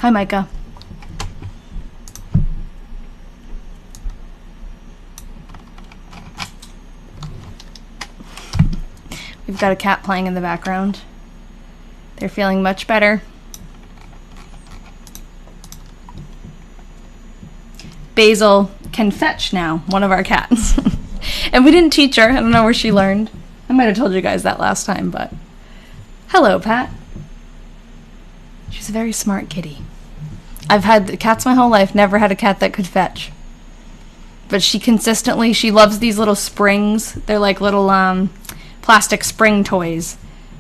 Hi, Micah. We've got a cat playing in the background. They're feeling much better. Basil can fetch now, one of our cats. And we didn't teach her. I don't know where she learned. I might have told you guys that last time, but... Hello, Pat. She's a very smart kitty. I've had cats my whole life, never had a cat that could fetch. But she loves these little springs. They're like little plastic spring toys.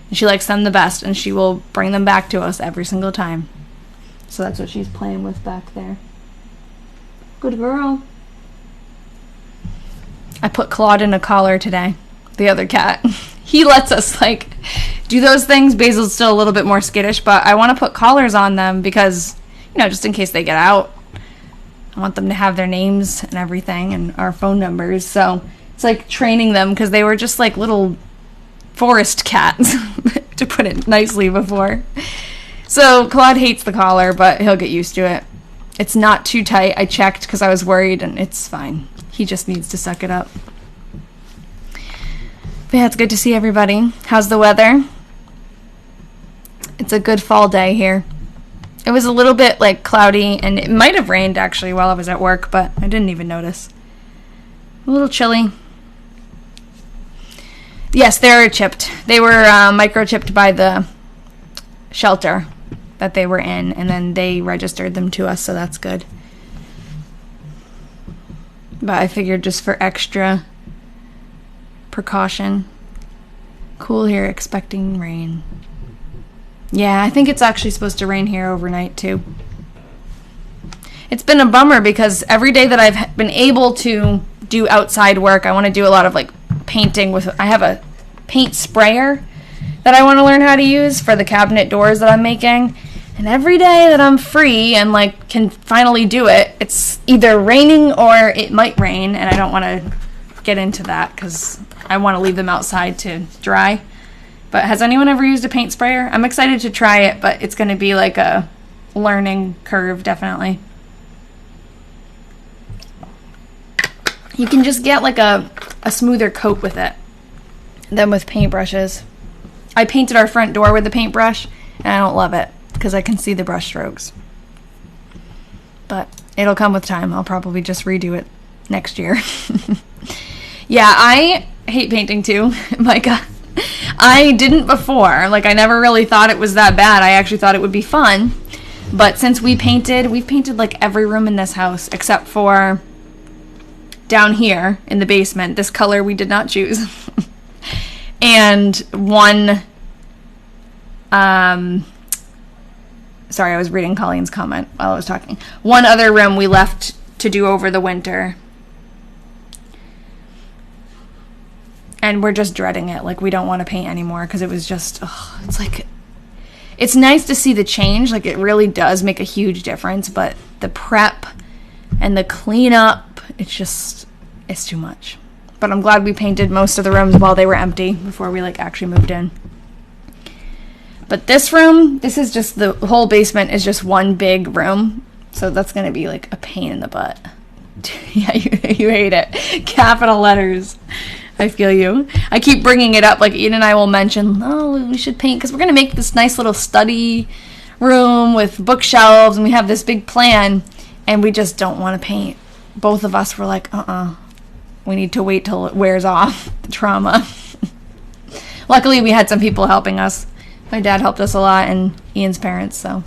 And she likes them the best, and she will bring them back to us every single time. So that's what she's playing with back there. Good girl. I put Claude in a collar today, the other cat. He lets us, do those things. Basil's still a little bit more skittish, but I want to put collars on them because, just in case they get out. I want them to have their names and everything and our phone numbers. So it's like training them because they were just like little forest cats, to put it nicely before. So Claude hates the collar, but he'll get used to it. It's not too tight. I checked because I was worried, and it's fine. He just needs to suck it up. But yeah, it's good to see everybody. How's the weather? It's a good fall day here. It was a little bit cloudy, and it might have rained actually while I was at work, but I didn't even notice. A little chilly. Yes, they're chipped. They were microchipped by the shelter that they were in, and then they registered them to us, so that's good. But I figured just for extra precaution. Cool here, expecting rain. Yeah, I think it's actually supposed to rain here overnight too. It's been a bummer because every day that I've been able to do outside work, I want to do a lot of painting with, I have a paint sprayer that I want to learn how to use for the cabinet doors that I'm making. And every day that I'm free and can finally do it, it's either raining or it might rain, and I don't want to get into that because I want to leave them outside to dry. But has anyone ever used a paint sprayer? I'm excited to try it, but it's going to be a learning curve, definitely. You can just get a smoother coat with it than with paintbrushes. I painted our front door with a paintbrush, and I don't love it because I can see the brush strokes. But it'll come with time. I'll probably just redo it next year. Yeah, I hate painting too, Micah. I didn't before. I never really thought it was that bad. I actually thought it would be fun. But since we've painted every room in this house except for down here in the basement. This color we did not choose. And one, sorry, I was reading Colleen's comment while I was talking. One other room we left to do over the winter. And we're just dreading it. We don't want to paint anymore because it was just, it's nice to see the change. It really does make a huge difference. But the prep and the cleanup, it's too much. But I'm glad we painted most of the rooms while they were empty before we actually moved in. But this room, this is just, the whole basement is just one big room. So that's going to be a pain in the butt. Yeah, you hate it. Capital letters. I feel you. I keep bringing it up. Ian and I will mention, we should paint because we're going to make this nice little study room with bookshelves, and we have this big plan, and we just don't want to paint. Both of us were we need to wait till it wears off, the trauma. Luckily, we had some people helping us. My dad helped us a lot, and Ian's parents, so.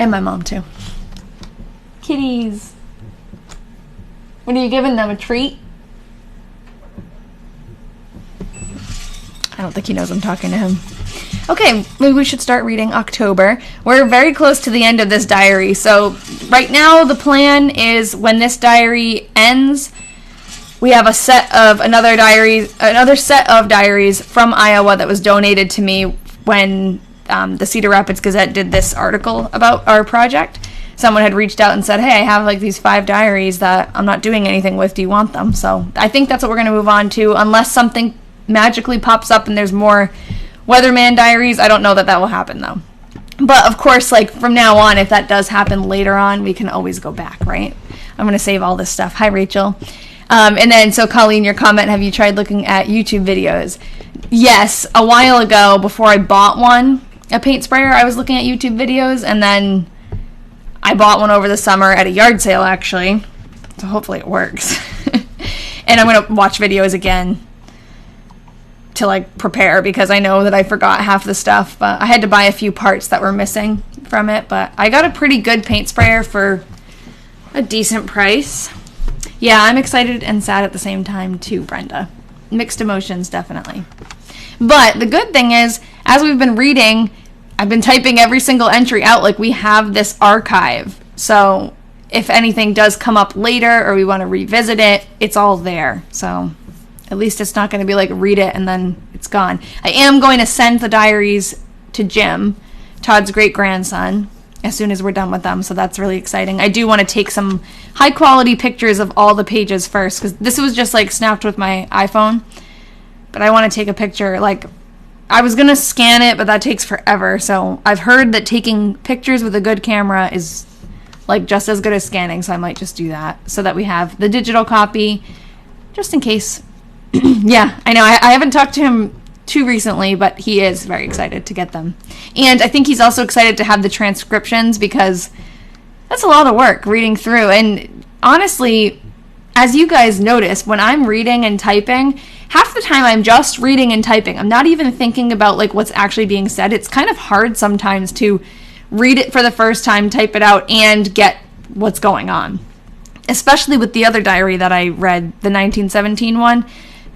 And my mom, too. Kitties. What are you giving them, a treat? I don't think he knows I'm talking to him. Okay, maybe we should start reading October. We're very close to the end of this diary. So right now the plan is when this diary ends, we have another set of diaries from Iowa that was donated to me when the Cedar Rapids Gazette did this article about our project. Someone had reached out and said, hey, I have these 5 diaries that I'm not doing anything with. Do you want them? So I think that's what we're going to move on to, unless something magically pops up and there's more Weatherman diaries. I don't know that will happen, though. But of course, like from now on, if that does happen later on, we can always go back, right? I'm going to save all this stuff. Hi, Rachel. And then, so Colleen, your comment, have you tried looking at YouTube videos? Yes, a while ago, before I bought a paint sprayer, I was looking at YouTube videos, and then I bought one over the summer at a yard sale, actually. So hopefully it works. And I'm going to watch videos again to like prepare, because I know that I forgot half the stuff, but I had to buy a few parts that were missing from it. But I got a pretty good paint sprayer for a decent price. Yeah, I'm excited and sad at the same time too, Brenda. Mixed emotions, definitely. But the good thing is, as we've been reading, I've been typing every single entry out. Like, we have this archive. So if anything does come up later or we want to revisit it, it's all there. So at least it's not going to be like read it and then it's gone. I am going to send the diaries to Jim, Todd's great-grandson, as soon as we're done with them. So that's really exciting. I do want to take some high-quality pictures of all the pages first, because this was just like snapped with my iPhone. But I want to take a picture. Like, I was going to scan it, but that takes forever. So I've heard that taking pictures with a good camera is like just as good as scanning. So I might just do that so that we have the digital copy just in case. Yeah, I know. I haven't talked to him too recently, but he is very excited to get them. And I think he's also excited to have the transcriptions, because that's a lot of work reading through. And honestly, as you guys notice, when I'm reading and typing, half the time I'm just reading and typing. I'm not even thinking about like what's actually being said. It's kind of hard sometimes to read it for the first time, type it out, and get what's going on. Especially with the other diary that I read, the 1917 one.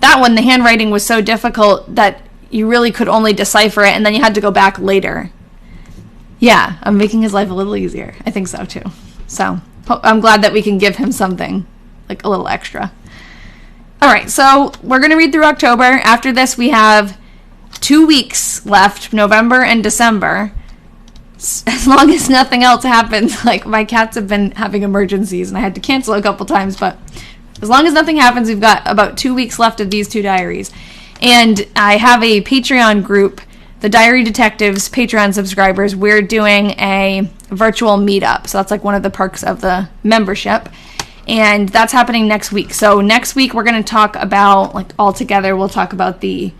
That one, the handwriting was so difficult that you really could only decipher it, and then you had to go back later. Yeah, I'm making his life a little easier. I think so, too. So, I'm glad that we can give him something, like a little extra. All right, so we're going to read through October. After this, we have 2 weeks left, November and December. As long as nothing else happens. Like, my cats have been having emergencies, and I had to cancel a couple times, but as long as nothing happens, we've got about 2 weeks left of these two diaries. And I have a Patreon group, the Diary Detectives Patreon subscribers. We're doing a virtual meetup. So that's like one of the perks of the membership. And that's happening next week. So next week we're going to talk about, like all together, we'll talk about the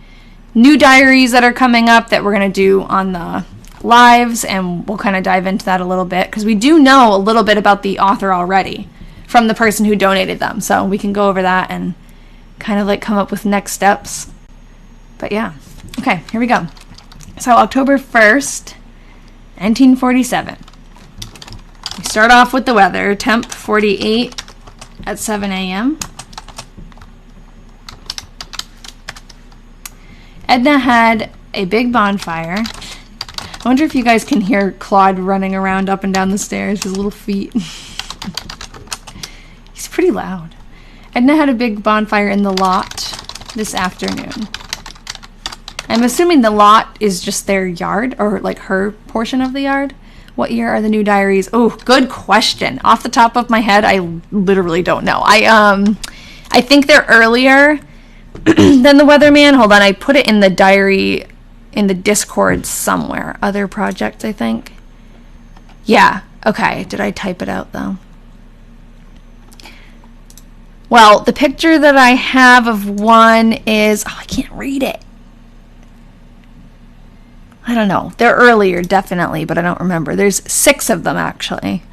new diaries that are coming up that we're going to do on the lives. And we'll kind of dive into that a little bit, because we do know a little bit about the author already from the person who donated them. So we can go over that and kind of like come up with next steps. But yeah. Okay, here we go. So October 1st, 1947. We start off with the weather. Temp 48 at 7 a.m. Edna had a big bonfire. I wonder if you guys can hear Claude running around up and down the stairs, his little feet. He's pretty loud. Edna had a big bonfire in the lot this afternoon. I'm assuming the lot is just their yard, or like her portion of the yard. What year are the new diaries? Oh, good question. Off the top of my head, I literally don't know. I think they're earlier than the Weatherman. Hold on, I put it in the diary in the Discord somewhere. Other projects, I think. Yeah, okay. Did I type it out though? Well, the picture that I have of one is, oh, I can't read it. I don't know. They're earlier, definitely, but I don't remember. There's 6 of them, actually.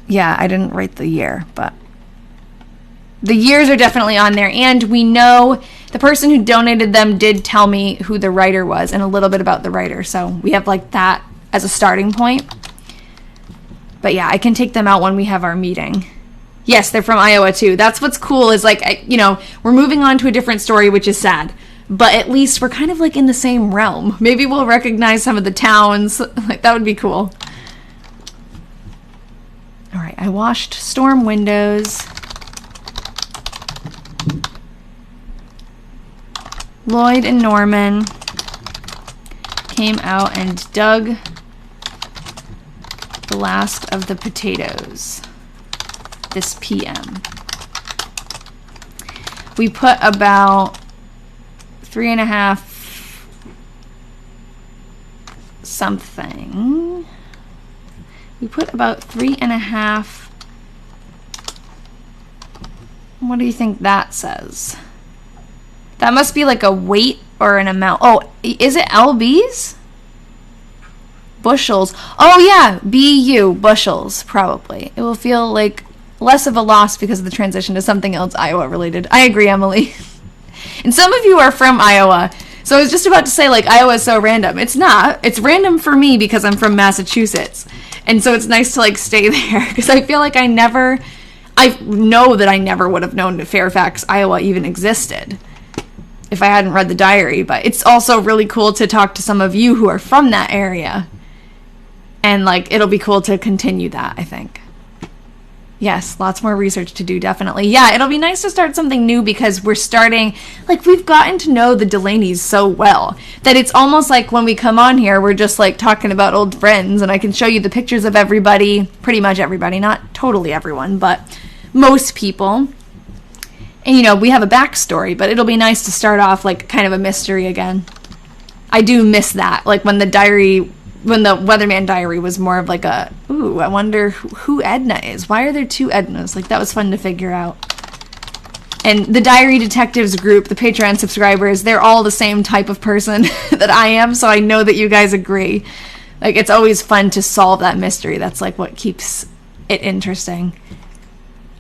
Yeah, I didn't write the year, but the years are definitely on there. And we know the person who donated them did tell me who the writer was and a little bit about the writer. So we have like that as a starting point. But yeah, I can take them out when we have our meeting. Yes, they're from Iowa too. That's what's cool is like, you know, we're moving on to a different story, which is sad. But at least we're kind of like in the same realm. Maybe we'll recognize some of the towns. Like, that would be cool. All right, I washed storm windows. Lloyd and Norman came out and dug the last of the potatoes this PM. We put about 3.5 something. We put about 3.5. What do you think that says? That must be like a weight or an amount. Oh, is it lbs? Bushels. Oh yeah, BU, bushels, probably. It will feel like less of a loss because of the transition to something else Iowa related. I agree, Emily. And some of you are from Iowa. So I was just about to say, like, Iowa is so random. It's not. It's random for me because I'm from Massachusetts. And so it's nice to, like, stay there. Because I feel like I know that I never would have known that Fairfax, Iowa even existed if I hadn't read the diary. But it's also really cool to talk to some of you who are from that area. And, like, it'll be cool to continue that, I think. Yes, lots more research to do, definitely. Yeah, it'll be nice to start something new because we're starting, like, we've gotten to know the Delaney's so well that it's almost like when we come on here, we're just, like, talking about old friends, and I can show you the pictures of everybody, pretty much everybody, not totally everyone, but most people. And, you know, we have a backstory, but it'll be nice to start off, like, kind of a mystery again. I do miss that, like, when the Weatherman diary was more of like a, ooh, I wonder who Edna is. Why are there two Ednas? Like, that was fun to figure out. And the Diary Detectives group, the Patreon subscribers, they're all the same type of person that I am, so I know that you guys agree. Like, it's always fun to solve that mystery. That's, like, what keeps it interesting.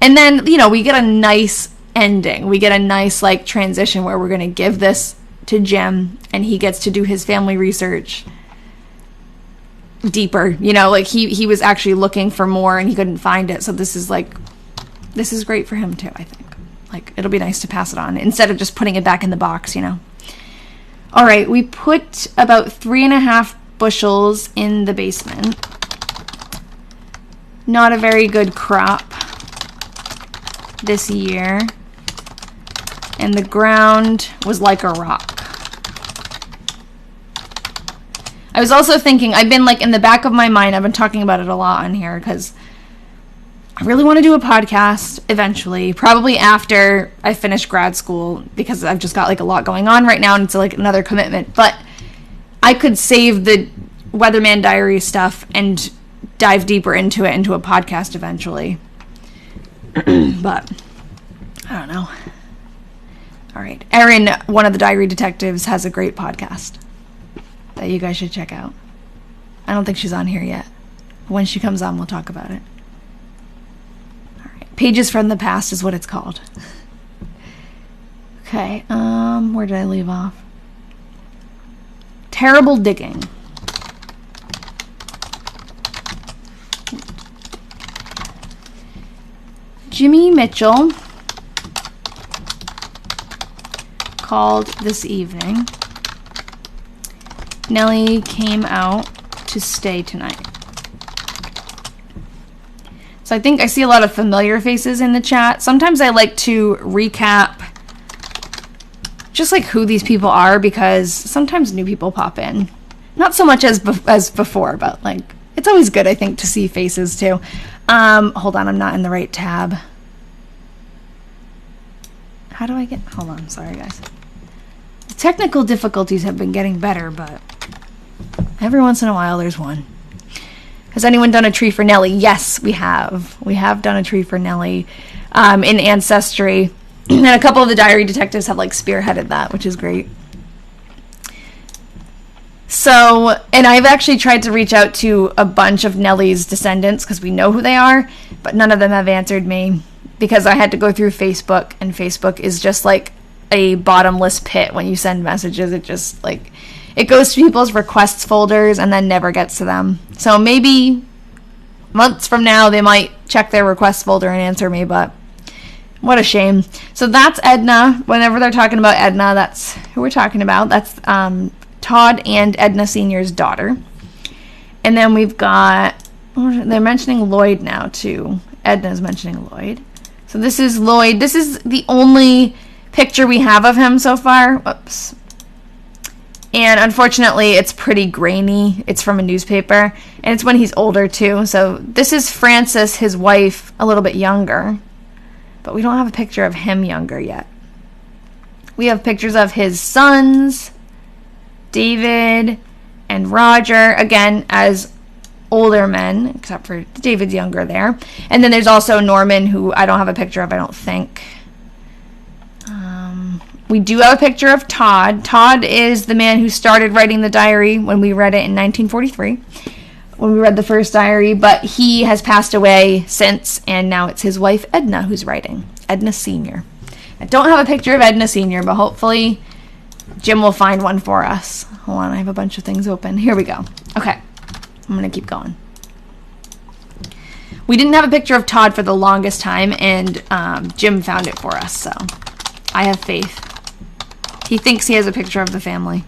And then, you know, we get a nice ending. We get a nice, like, transition where we're going to give this to Jim, and he gets to do his family research deeper, you know, like he was actually looking for more and he couldn't find it, so this is great for him too, I think. Like, it'll be nice to pass it on instead of just putting it back in the box, you know. All right, we put about 3.5 bushels in the basement. Not a very good crop this year, and the ground was like a rock. I was also thinking, I've been, like, in the back of my mind, I've been talking about it a lot on here because I really want to do a podcast eventually, probably after I finish grad school, because I've just got, like, a lot going on right now and it's, like, another commitment. But I could save the Weatherman diary stuff and dive deeper into it into a podcast eventually. But I don't know. All right. Erin, one of the Diary Detectives, has a great podcast that you guys should check out. I don't think she's on here yet. When she comes on, we'll talk about it. All right. Pages from the Past is what it's called. Okay. Where did I leave off? Terrible digging. Jimmy Mitchell called this evening. Nellie came out to stay tonight. So I think I see a lot of familiar faces in the chat. Sometimes I like to recap just like who these people are because sometimes new people pop in. Not so much as before, but like it's always good, I think, to see faces too. Hold on, I'm not in the right tab. How do I get... Hold on, sorry guys. The technical difficulties have been getting better, but every once in a while there's one. Has anyone done a tree for Nellie? Yes, we have. We have done a tree for Nellie in Ancestry. And a couple of the Diary Detectives have like spearheaded that, which is great. So, and I've actually tried to reach out to a bunch of Nellie's descendants because we know who they are, but none of them have answered me because I had to go through Facebook, and Facebook is just like a bottomless pit when you send messages. It just like, it goes to people's requests folders and then never gets to them. So maybe months from now they might check their requests folder and answer me, but what a shame. So that's Edna. Whenever they're talking about Edna, that's who we're talking about. That's Todd and Edna Sr.'s daughter. And then we've got, they're mentioning Lloyd now too. Edna's mentioning Lloyd. So this is Lloyd. This is the only picture we have of him so far. Whoops. And unfortunately, it's pretty grainy. It's from a newspaper. And it's when he's older too. So this is Frances, his wife, a little bit younger. But we don't have a picture of him younger yet. We have pictures of his sons, David, and Roger, again, as older men, except for David's younger there. And then there's also Norman, who I don't have a picture of, I don't think. We do have a picture of Todd. Todd is the man who started writing the diary when we read it in 1943, when we read the first diary, but he has passed away since, and now it's his wife, Edna, who's writing. Edna Sr. I don't have a picture of Edna Sr., but hopefully Jim will find one for us. Hold on, I have a bunch of things open. Here we go. Okay, I'm going to keep going. We didn't have a picture of Todd for the longest time, and Jim found it for us, so I have faith. He thinks he has a picture of the family.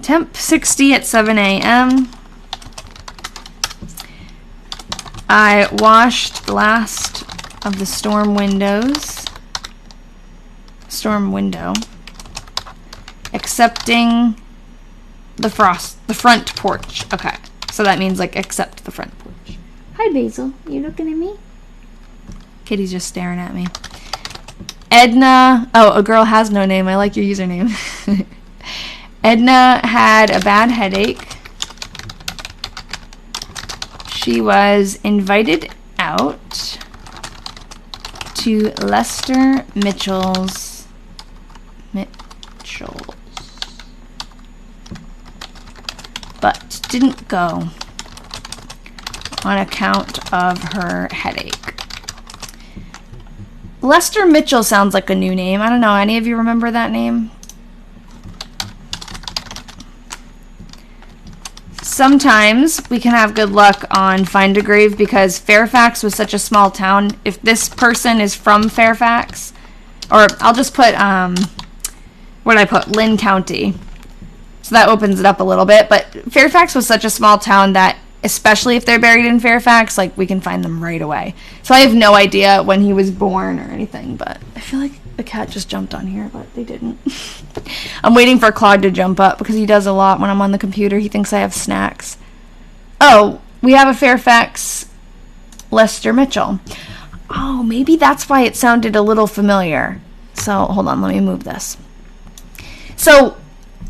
Temp 60 at 7 a.m. I washed the last of the storm window, excepting the front porch. Okay, so that means like except the front porch. Hi, Basil. You looking at me? Kitty's just staring at me. Edna, oh, a girl has no name. I like your username. Edna had a bad headache. She was invited out to Lester Mitchell's, but didn't go on account of her headache. Lester Mitchell sounds like a new name. I don't know. Any of you remember that name? Sometimes we can have good luck on Find a Grave because Fairfax was such a small town. If this person is from Fairfax, or I'll just put, what did I put? Lynn County. So that opens it up a little bit. But Fairfax was such a small town that, especially if they're buried in Fairfax, like, we can find them right away. So I have no idea when he was born or anything, but I feel like the cat just jumped on here, but they didn't. I'm waiting for Claude to jump up because he does a lot when I'm on the computer. He thinks I have snacks. Oh, we have a Fairfax Lester Mitchell. Oh, maybe that's why it sounded a little familiar. So, hold on, let me move this. So,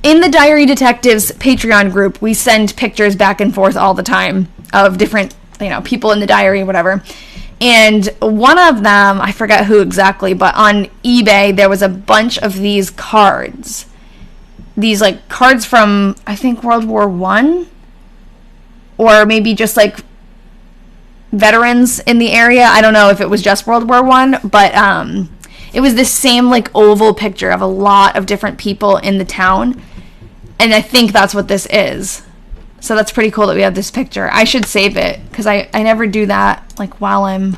in the Diary Detectives Patreon group, we send pictures back and forth all the time of different, people in the diary, whatever. And one of them, I forget who exactly, but on eBay, there was a bunch of these cards. These, cards from, I think, World War I? Or maybe just, veterans in the area. I don't know if it was just World War I, but it was the same, oval picture of a lot of different people in the town. And I think that's what this is. So that's pretty cool that we have this picture. I should save it, because I never do that, while I'm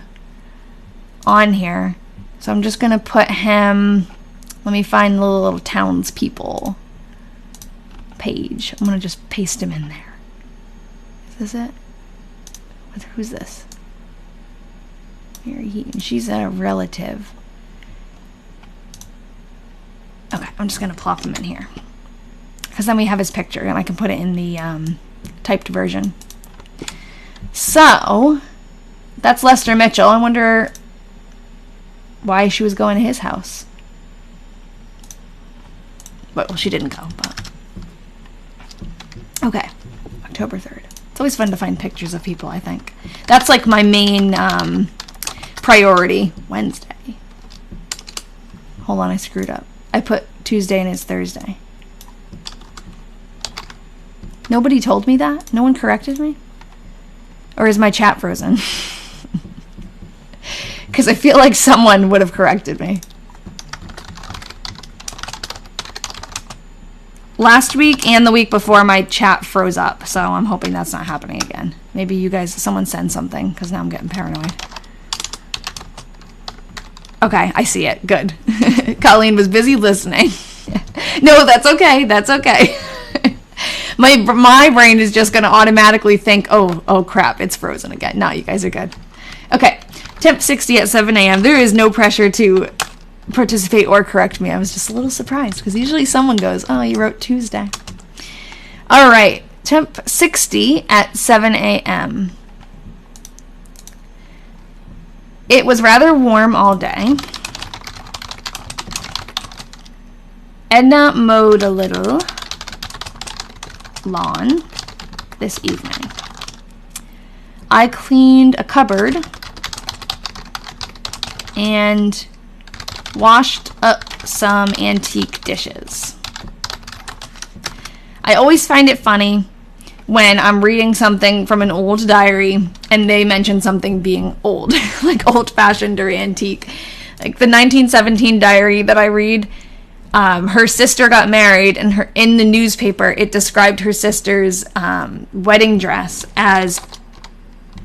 on here. So I'm just going to put him, let me find the little townspeople page. I'm going to just paste him in there. Is this it? Who's this? Mary Heaton. She's a relative. Okay, I'm just going to plop him in here. Because then we have his picture, and I can put it in the typed version. So, that's Lester Mitchell. I wonder why she was going to his house. Well, she didn't go, but... Okay, October 3rd. It's always fun to find pictures of people, I think. That's, my main priority, Wednesday. Hold on, I screwed up. I put Tuesday and it's Thursday. Nobody told me that? No one corrected me? Or is my chat frozen? Because I feel like someone would have corrected me. Last week and the week before, my chat froze up, so I'm hoping that's not happening again. Maybe you guys, someone send something, because now I'm getting paranoid. Okay, I see it. Good. Colleen was busy listening. No, that's okay. That's okay. My brain is just going to automatically think, oh crap, it's frozen again. No, you guys are good. Okay, temp 60 at 7 a.m. There is no pressure to participate or correct me. I was just a little surprised because usually someone goes, oh, you wrote Tuesday. All right, temp 60 at 7 a.m. It was rather warm all day. Edna mowed a little. lawn this evening. I cleaned a cupboard and washed up some antique dishes. I always find it funny when I'm reading something from an old diary and they mention something being old, like old-fashioned or antique. Like the 1917 diary that I read, her sister got married, and in the newspaper it described her sister's wedding dress as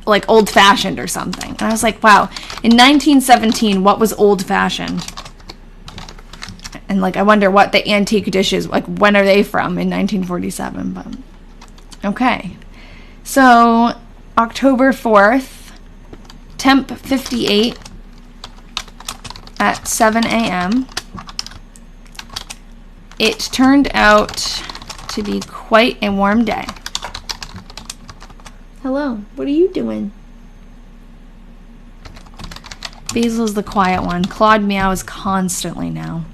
like old-fashioned or something. And I was like, wow, in 1917, what was old-fashioned? And like, I wonder what the antique dishes, like, when are they from in 1947? But okay. So, October 4th, temp 58 at 7 a.m. It turned out to be quite a warm day. Hello, what are you doing? Basil's the quiet one. Claude meows constantly now.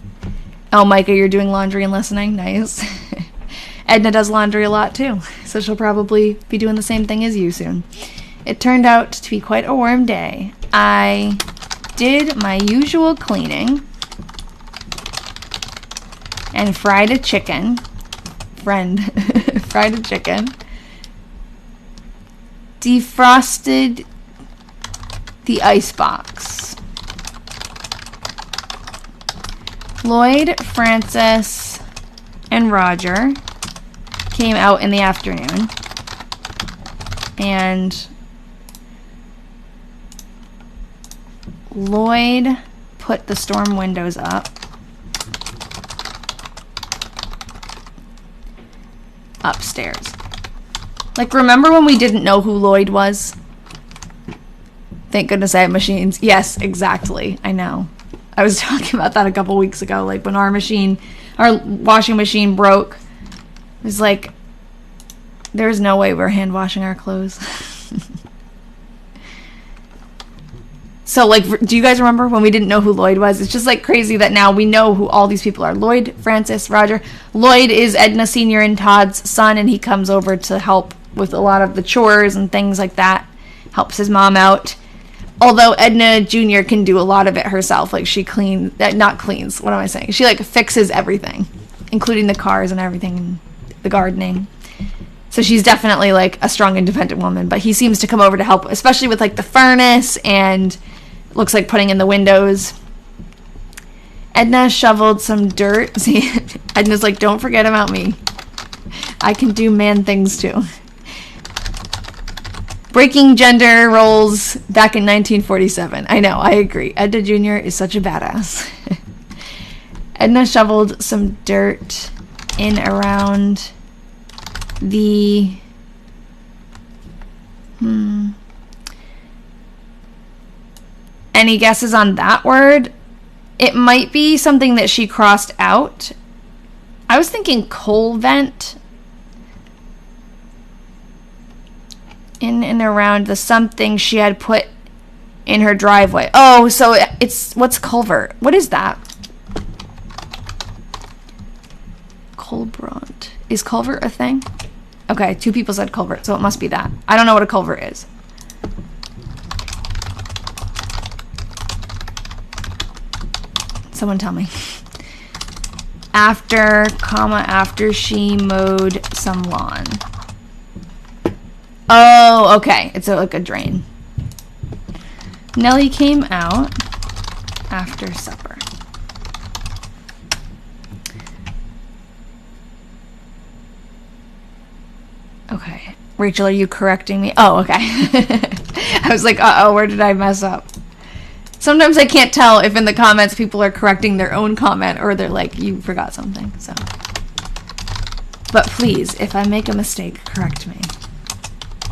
Oh, Micah, you're doing laundry and listening? Nice. Edna does laundry a lot too, so she'll probably be doing the same thing as you soon. It turned out to be quite a warm day. I did my usual cleaning and fried a chicken. Fried a chicken. Defrosted the icebox. Lloyd, Francis, and Roger came out in the afternoon, and Lloyd put the storm windows up upstairs. Like, remember when we didn't know who Lloyd was? Thank goodness I have machines. Yes, exactly. I know. I was talking about that a couple weeks ago. Like, when our washing machine broke, it was like, there's no way we're hand washing our clothes. So, like, do you guys remember when we didn't know who Lloyd was? It's just, like, crazy that now we know who all these people are. Lloyd, Francis, Roger. Lloyd is Edna Sr. and Todd's son, and he comes over to help with a lot of the chores and things like that. Helps his mom out. Although Edna Jr. can do a lot of it herself. Like, she not cleans, what am I saying? She, like, fixes everything, including the cars and everything, and the gardening. So she's definitely, like, a strong, independent woman. But he seems to come over to help, especially with, like, the furnace and looks like putting in the windows. Edna shoveled some dirt. See, Edna's like, don't forget about me. I can do man things, too. Breaking gender roles back in 1947. I know, I agree. Edna Jr. is such a badass. Edna shoveled some dirt in around the... Any guesses on that word? It might be something that she crossed out. I was thinking coal vent. In and around the something she had put in her driveway. Oh, so it's, what's culvert? What is that? Culbrant. Is culvert a thing? Okay, 2 people said culvert, so it must be that. I don't know what a culvert is. Someone tell me. After she mowed some lawn. Oh, okay. It's like a drain. Nellie came out after supper. Okay. Rachel, are you correcting me? Oh, okay. I was like, uh-oh, where did I mess up? Sometimes I can't tell if in the comments people are correcting their own comment or they're like, you forgot something, so. But please, if I make a mistake, correct me.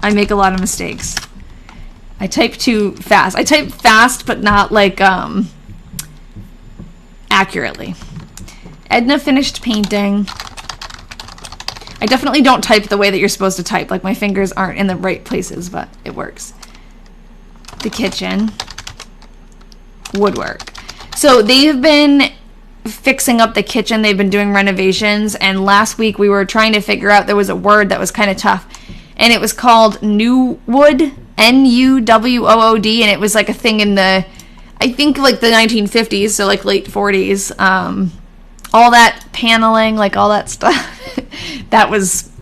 I make a lot of mistakes. I type too fast. I type fast, but not like, accurately. Edna finished painting. I definitely don't type the way that you're supposed to type. Like, my fingers aren't in the right places, but it works. The kitchen. Woodwork. So they have been fixing up the kitchen. They've been doing renovations, and last week we were trying to figure out, there was a word that was kind of tough, and it was called Nuwood, Nuwood, and it was like a thing in the, I think like the 1950s, so like late 40s. All that paneling, like all that stuff, that was,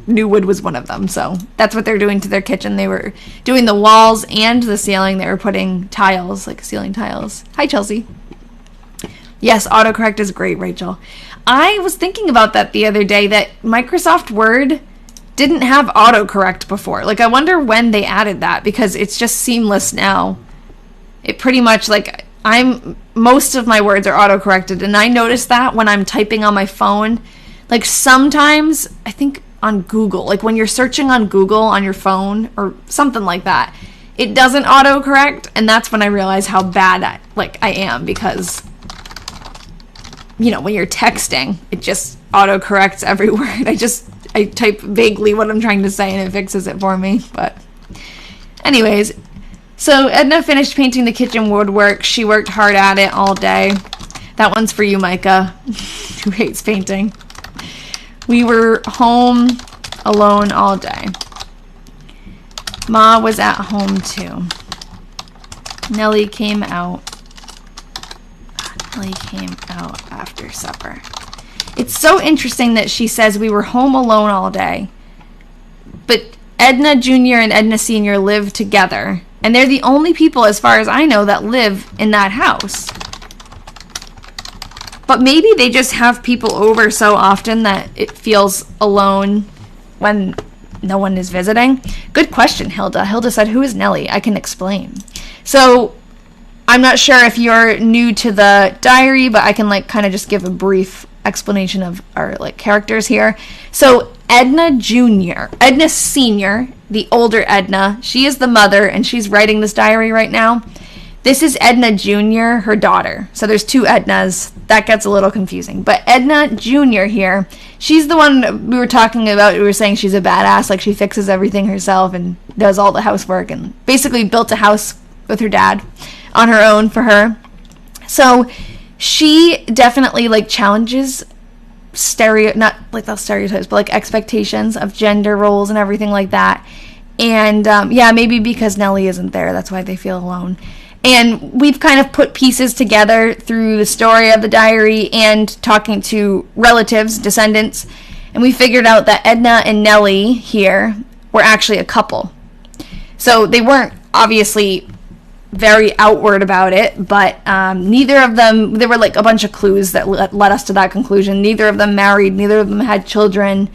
new wood was one of them. So that's what they're doing to their kitchen. They were doing the walls and the ceiling. They were putting tiles, like ceiling tiles. Hi, Chelsea. Yes, autocorrect is great, Rachel. I was thinking about that the other day, that Microsoft Word didn't have autocorrect before. Like, I wonder when they added that, because it's just seamless now. It pretty much, like, most of my words are autocorrected, and I notice that when I'm typing on my phone. Like, sometimes, I think on Google, like when you're searching on Google on your phone or something like that, it doesn't autocorrect, and that's when I realize how bad I am, because, you know, when you're texting, it just autocorrects every word. I type vaguely what I'm trying to say, and it fixes it for me. But anyways, so Edna finished painting the kitchen woodwork. She worked hard at it all day. That one's for you, Micah, who hates painting. We were home alone all day. Ma was at home too. Nellie came out after supper. It's so interesting that she says we were home alone all day, but Edna Jr. and Edna Sr. live together, and they're the only people, as far as I know, that live in that house. But maybe they just have people over so often that it feels alone when no one is visiting. Good question, Hilda. Hilda said, who is Nellie? I can explain. So I'm not sure if you're new to the diary, but I can like kind of just give a brief explanation of our like characters here. So Edna Sr., the older Edna, she is the mother, and she's writing this diary right now. This is Edna Jr., her daughter. So there's two Ednas. That gets a little confusing. But Edna Jr. here, she's the one we were talking about. We were saying she's a badass. Like, she fixes everything herself and does all the housework, and basically built a house with her dad on her own for her. So she definitely, like, challenges not like those stereotypes, but like expectations of gender roles and everything like that. And yeah, maybe because Nellie isn't there, that's why they feel alone. And we've kind of put pieces together through the story of the diary and talking to relatives, descendants, and we figured out that Edna and Nellie here were actually a couple. So they weren't obviously very outward about it, but neither of them, there were like a bunch of clues that led us to that conclusion. Neither of them married, neither of them had children.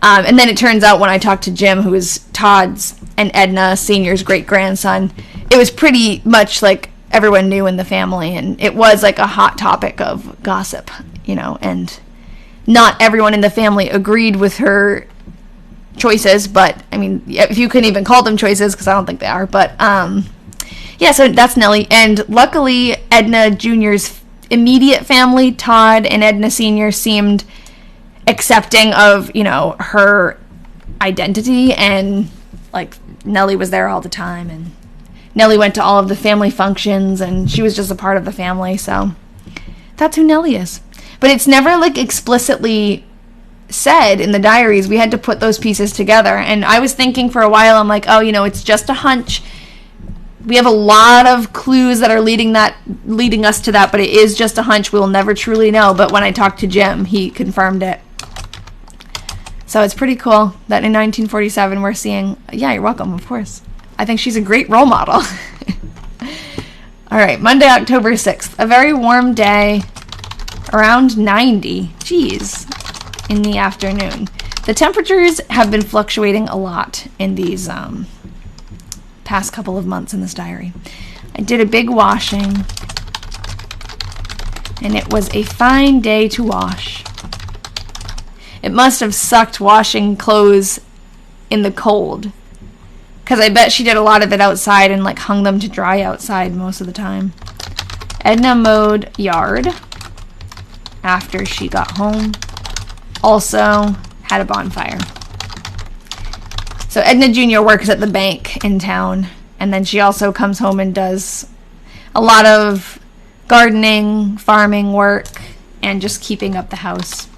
And then it turns out when I talked to Jim, who is Todd's and Edna Sr.'s great-grandson, it was pretty much like everyone knew in the family, and it was like a hot topic of gossip, you know, and not everyone in the family agreed with her choices, but, I mean, if you can even call them choices, because I don't think they are, but, yeah, so that's Nellie, and luckily Edna Jr.'s immediate family, Todd and Edna Sr., seemed accepting of, you know, her identity, and, like, Nellie was there all the time, and Nellie went to all of the family functions, and she was just a part of the family, so that's who Nellie is. But it's never, like, explicitly said in the diaries. We had to put those pieces together, and I was thinking for a while, I'm like, oh, you know, it's just a hunch. We have a lot of clues that are leading us to that, but it is just a hunch. We'll never truly know. But when I talked to Jim, he confirmed it. So it's pretty cool that in 1947 we're seeing, yeah, you're welcome, of course. I think she's a great role model. All right, Monday, October 6th. A very warm day, around 90. Geez, in the afternoon. The temperatures have been fluctuating a lot in these past couple of months in this diary. I did a big washing, and it was a fine day to wash. It must have sucked washing clothes in the cold, because I bet she did a lot of it outside and like hung them to dry outside most of the time. Edna mowed yard after she got home. Also had a bonfire. So Edna Jr. works at the bank in town, and then she also comes home and does a lot of gardening, farming work, and just keeping up the house.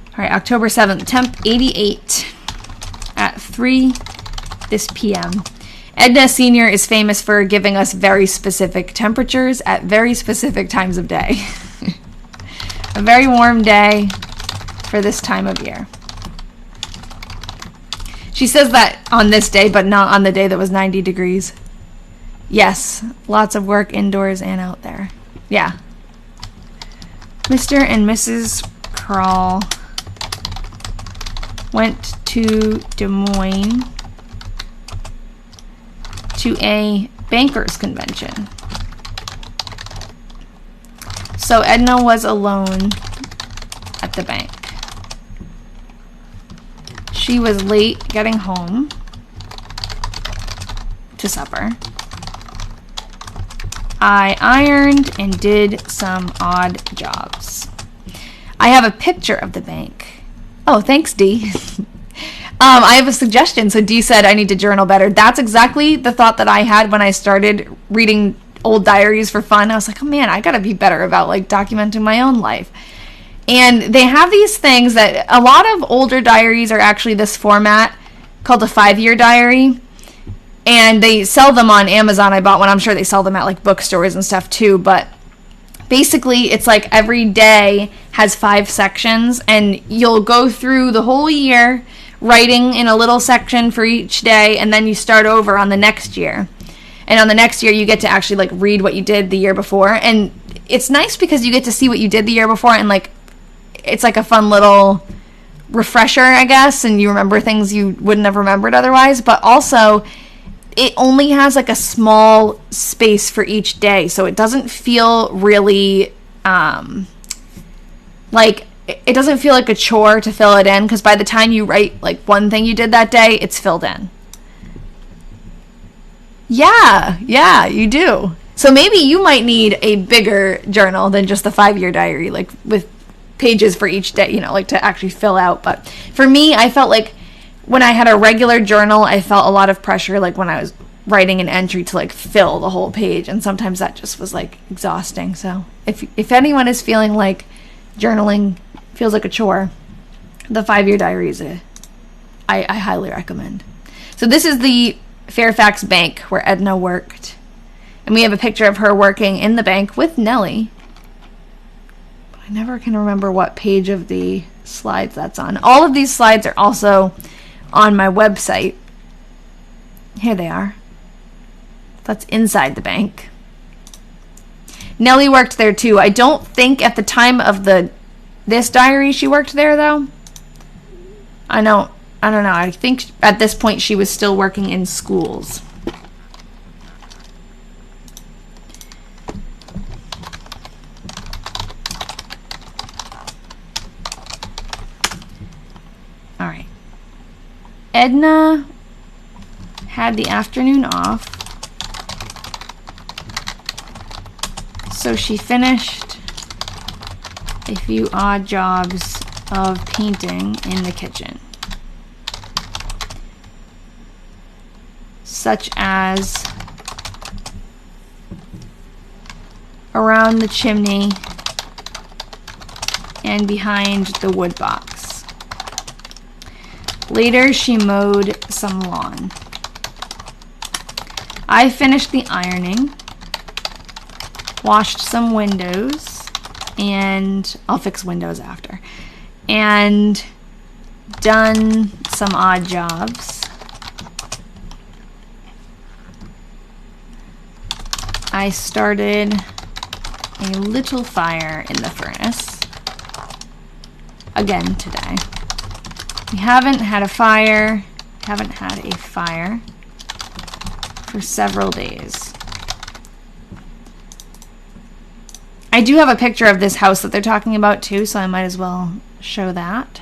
All right, October 7th, temp 88 at 3 this p.m. Edna Sr. is famous for giving us very specific temperatures at very specific times of day. A very warm day for this time of year. She says that on this day, but not on the day that was 90 degrees. Yes, lots of work indoors and out there. Yeah. Mr. and Mrs. Kroll went to Des Moines to a bankers convention. So Edna was alone at the bank. She was late getting home to supper. I ironed and did some odd jobs. I have a picture of the bank. Oh, thanks, Dee. I have a suggestion. So Dee said I need to journal better. That's exactly the thought that I had when I started reading old diaries for fun. I was like, oh man, I gotta be better about like documenting my own life. And they have these things that a lot of older diaries are actually this format called a 5-year diary. And they sell them on Amazon. I bought one. I'm sure they sell them at like bookstores and stuff too. But basically, it's like every day has 5 sections. And you'll go through the whole year writing in a little section for each day. And then you start over on the next year. And on the next year, you get to actually like read what you did the year before. And it's nice because you get to see what you did the year before. And like, it's like a fun little refresher, I guess. And you remember things you wouldn't have remembered otherwise. But also, it only has like a small space for each day, so it doesn't feel really like it doesn't feel like a chore to fill it in, because by the time you write like one thing you did that day, it's filled in. Yeah, you do. So maybe you might need a bigger journal than just the 5-year diary, like with pages for each day, like to actually fill out. But for me, I felt like when I had a regular journal, I felt a lot of pressure, like when I was writing an entry to like fill the whole page, and sometimes that just was like exhausting. So if anyone is feeling like journaling feels like a chore, the 5-year diary is I highly recommend. So this is the Fairfax Bank where Edna worked, and we have a picture of her working in the bank with Nellie. I never can remember what page of the slides that's on. All of these slides are also on my website. Here they are. That's inside the bank. Nellie worked there too. I don't think at the time of this diary she worked there though. I don't know. I think at this point she was still working in schools. All right. Edna had the afternoon off, so she finished a few odd jobs of painting in the kitchen, such as around the chimney and behind the wood box. Later, she mowed some lawn. I finished the ironing, washed some windows, and I'll fix windows after, and done some odd jobs. I started a little fire in the furnace again today. We haven't had a fire for several days. I do have a picture of this house that they're talking about too, so I might as well show that.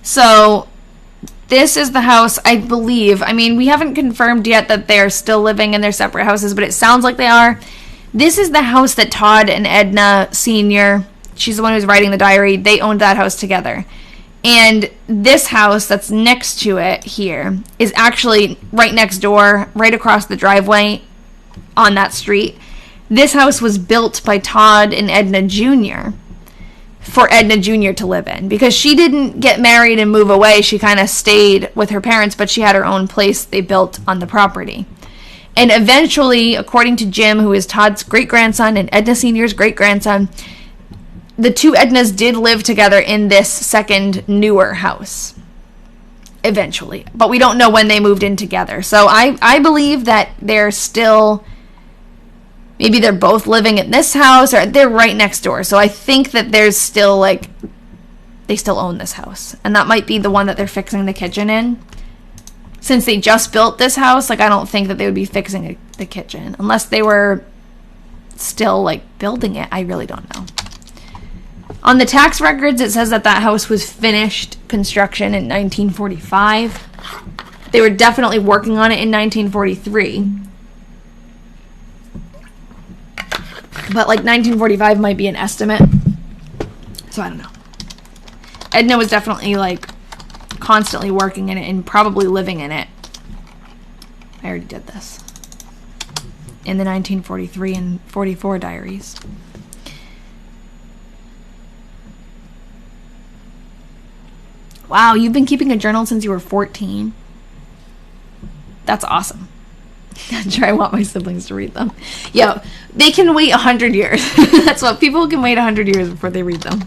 So this is the house, I believe. I mean, we haven't confirmed yet that they're still living in their separate houses, but it sounds like they are. This is the house that Todd and Edna Sr., she's the one who's writing the diary, they owned that house together. And this house that's next to it here is actually right next door, right across the driveway on that street. This house was built by Todd and Edna Jr. for Edna Jr. to live in, because she didn't get married and move away. She kind of stayed with her parents, but she had her own place they built on the property. And eventually, according to Jim, who is Todd's great-grandson and Edna Sr.'s great-grandson, the two Ednas did live together in this second, newer house. Eventually. But we don't know when they moved in together. So I believe that they're still... Maybe they're both living in this house, or they're right next door. So I think that there's still, like... They still own this house. And that might be the one that they're fixing the kitchen in. Since they just built this house, like, I don't think that they would be fixing the kitchen. Unless they were still, like, building it. I really don't know. On the tax records, it says that that house was finished construction in 1945. They were definitely working on it in 1943. But, like, 1945 might be an estimate. So, I don't know. Edna was definitely, like... constantly working in it and probably living in it. I already did this. In the 1943 and 44 diaries. Wow, you've been keeping a journal since you were 14. That's awesome. I'm sure I want my siblings to read them. Yo, they can wait 100 years. That's what people can wait 100 years before they read them.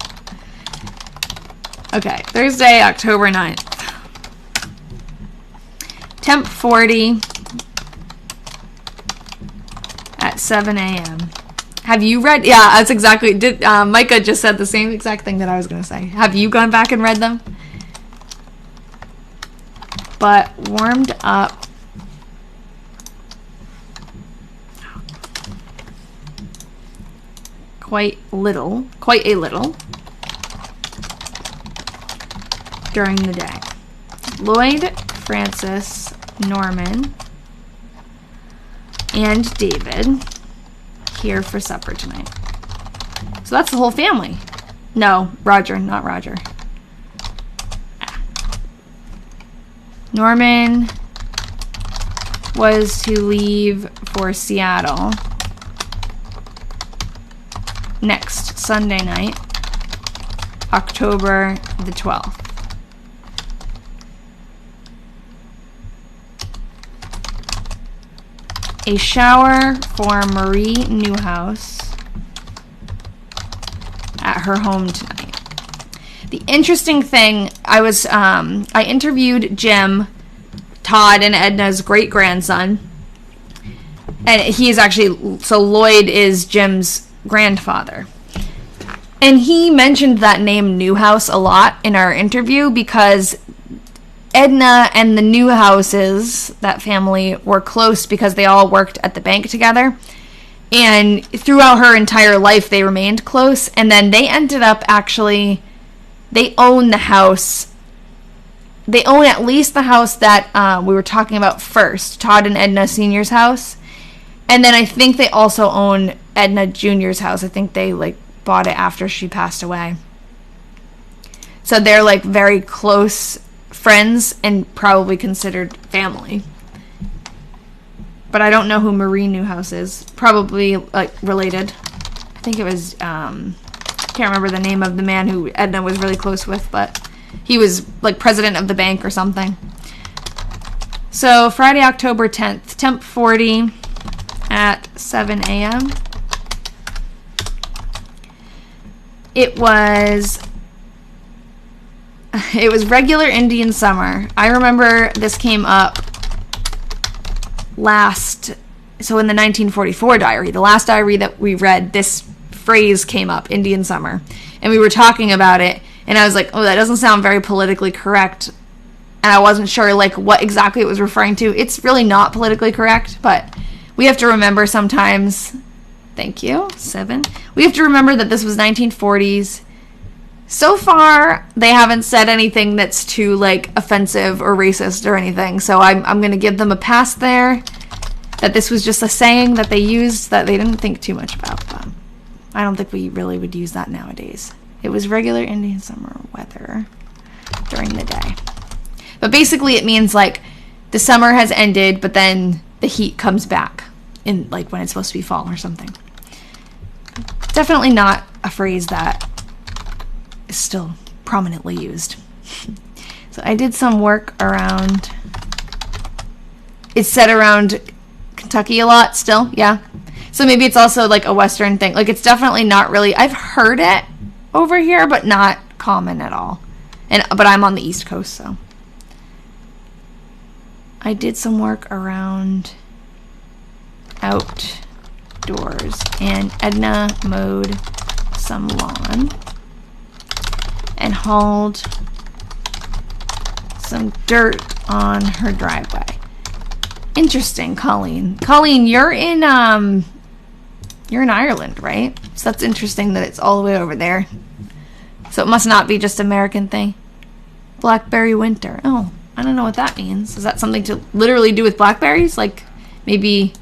Okay, Thursday, October 9th. Temp 40 at 7 a.m. Have you read? Yeah, that's exactly. Micah just said the same exact thing that I was going to say. Have you gone back and read them? But warmed up. Quite a little. During the day. Lloyd, Francis, Norman, and David here for supper tonight. So that's the whole family. No, Roger, not Roger. Norman was to leave for Seattle next Sunday night, October the 12th. A shower for Marie Newhouse at her home tonight. The interesting thing, I interviewed Jim, Todd and Edna's great-grandson, and he is actually, so Lloyd is Jim's grandfather. And he mentioned that name Newhouse a lot in our interview because Edna and the Newhouses, that family, were close because they all worked at the bank together. And throughout her entire life, they remained close. And then they ended up actually, they own the house. They own at least the house that we were talking about first, Todd and Edna Sr.'s house. And then I think they also own Edna Jr.'s house. I think they, like, bought it after she passed away. So they're, like, very close friends and probably considered family. But I don't know who Marie Newhouse is. Probably, like, related. I think it was, can't remember the name of the man who Edna was really close with, but he was, like, president of the bank or something. So, Friday, October 10th, temp 40 at 7 a.m. It was regular Indian summer. I remember this came up in the 1944 diary, the last diary that we read, this phrase came up, Indian summer. And we were talking about it, and I was like, oh, that doesn't sound very politically correct. And I wasn't sure, like, what exactly it was referring to. It's really not politically correct, but we have to remember sometimes, thank you, 7. We have to remember that this was 1940s. So far, they haven't said anything that's too, like, offensive or racist or anything. So I'm going to give them a pass there. That this was just a saying that they used that they didn't think too much about. But I don't think we really would use that nowadays. It was regular Indian summer weather. during the day. But basically it means like the summer has ended, but then the heat comes back in like when it's supposed to be fall or something. Definitely not a phrase that is still prominently used. So I did some work around, it's said around Kentucky a lot still, yeah. So maybe it's also like a Western thing. Like it's definitely not really, I've heard it over here, but not common at all. But I'm on the East Coast, so. I did some work around outdoors, and Edna mowed some lawn and hauled some dirt on her driveway. Interesting, Colleen. Colleen, you're in Ireland, right? So that's interesting that it's all the way over there. So it must not be just American thing. Blackberry winter. Oh, I don't know what that means. Is that something to literally do with blackberries? Like maybe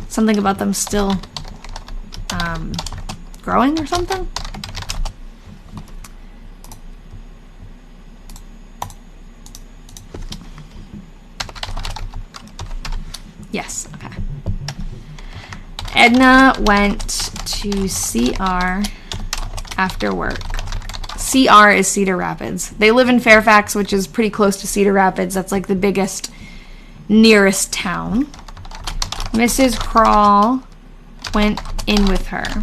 something about them still growing or something? Yes, okay. Edna went to CR after work. CR is Cedar Rapids. They live in Fairfax, which is pretty close to Cedar Rapids. That's like the biggest, nearest town. Mrs. Crawl went in with her.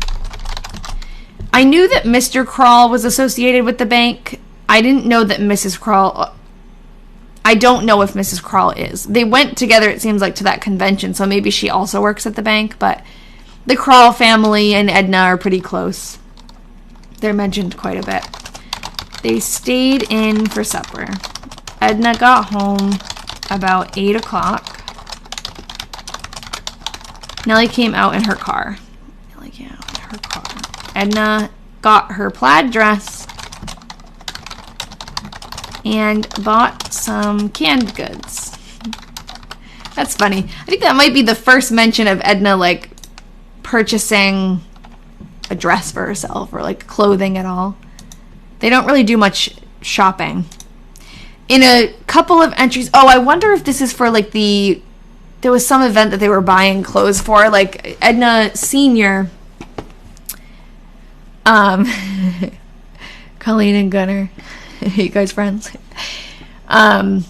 I knew that Mr. Crawl was associated with the bank. I didn't know that Mrs. Crawl... I don't know if Mrs. Crawl is. They went together, it seems like, to that convention, so maybe she also works at the bank, but the Crawl family and Edna are pretty close. They're mentioned quite a bit. They stayed in for supper. Edna got home about 8 o'clock. Nellie came out in her car. Her car. Edna got her plaid dress and bought some canned goods. That's funny. I think that might be the first mention of Edna, like, purchasing a dress for herself or, like, clothing at all. They don't really do much shopping. In a couple of entries... Oh, I wonder if this is for, like, the... There was some event that they were buying clothes for. Like, Edna Sr. Colleen and Gunnar. You guys friends? Edna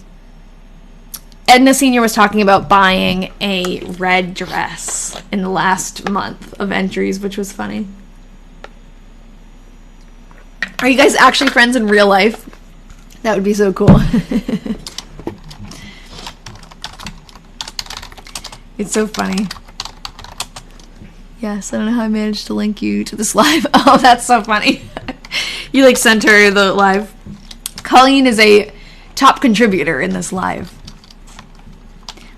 Sr. was talking about buying a red dress in the last month of entries, which was funny. Are you guys actually friends in real life? That would be so cool. It's so funny. Yes, I don't know how I managed to link you to this live. Oh, that's so funny. You, like, sent her the live. Colleen is a top contributor in this live.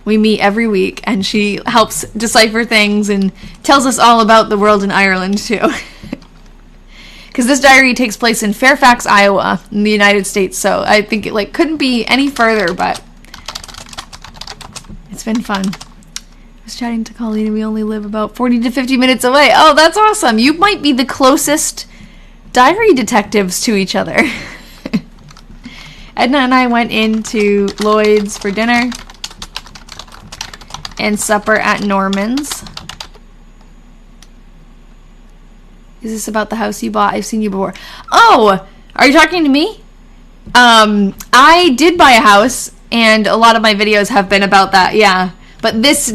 We meet every week, and she helps decipher things and tells us all about the world in Ireland, too. Because this diary takes place in Fairfax, Iowa, in the United States, so I think it, like, couldn't be any further, but it's been fun. I was chatting to Colleen, and we only live about 40 to 50 minutes away. Oh, that's awesome. You might be the closest diary detectives to each other. Edna and I went into Lloyd's for dinner and supper at Norman's. Is this about the house you bought? I've seen you before. Oh, are you talking to me? I did buy a house, and a lot of my videos have been about that, yeah. But this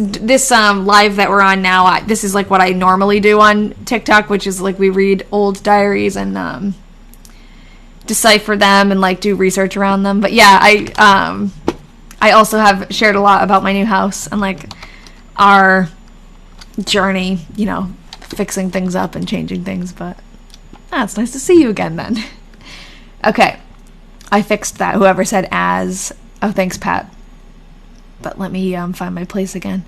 live that we're on now, this is like what I normally do on TikTok, which is like we read old diaries and decipher them and like do research around them. But yeah, I also have shared a lot about my new house and like our journey, you know, fixing things up and changing things. But it's nice to see you again then. Okay, I fixed that. Whoever said as. Oh, thanks, Pat. But let me find my place again.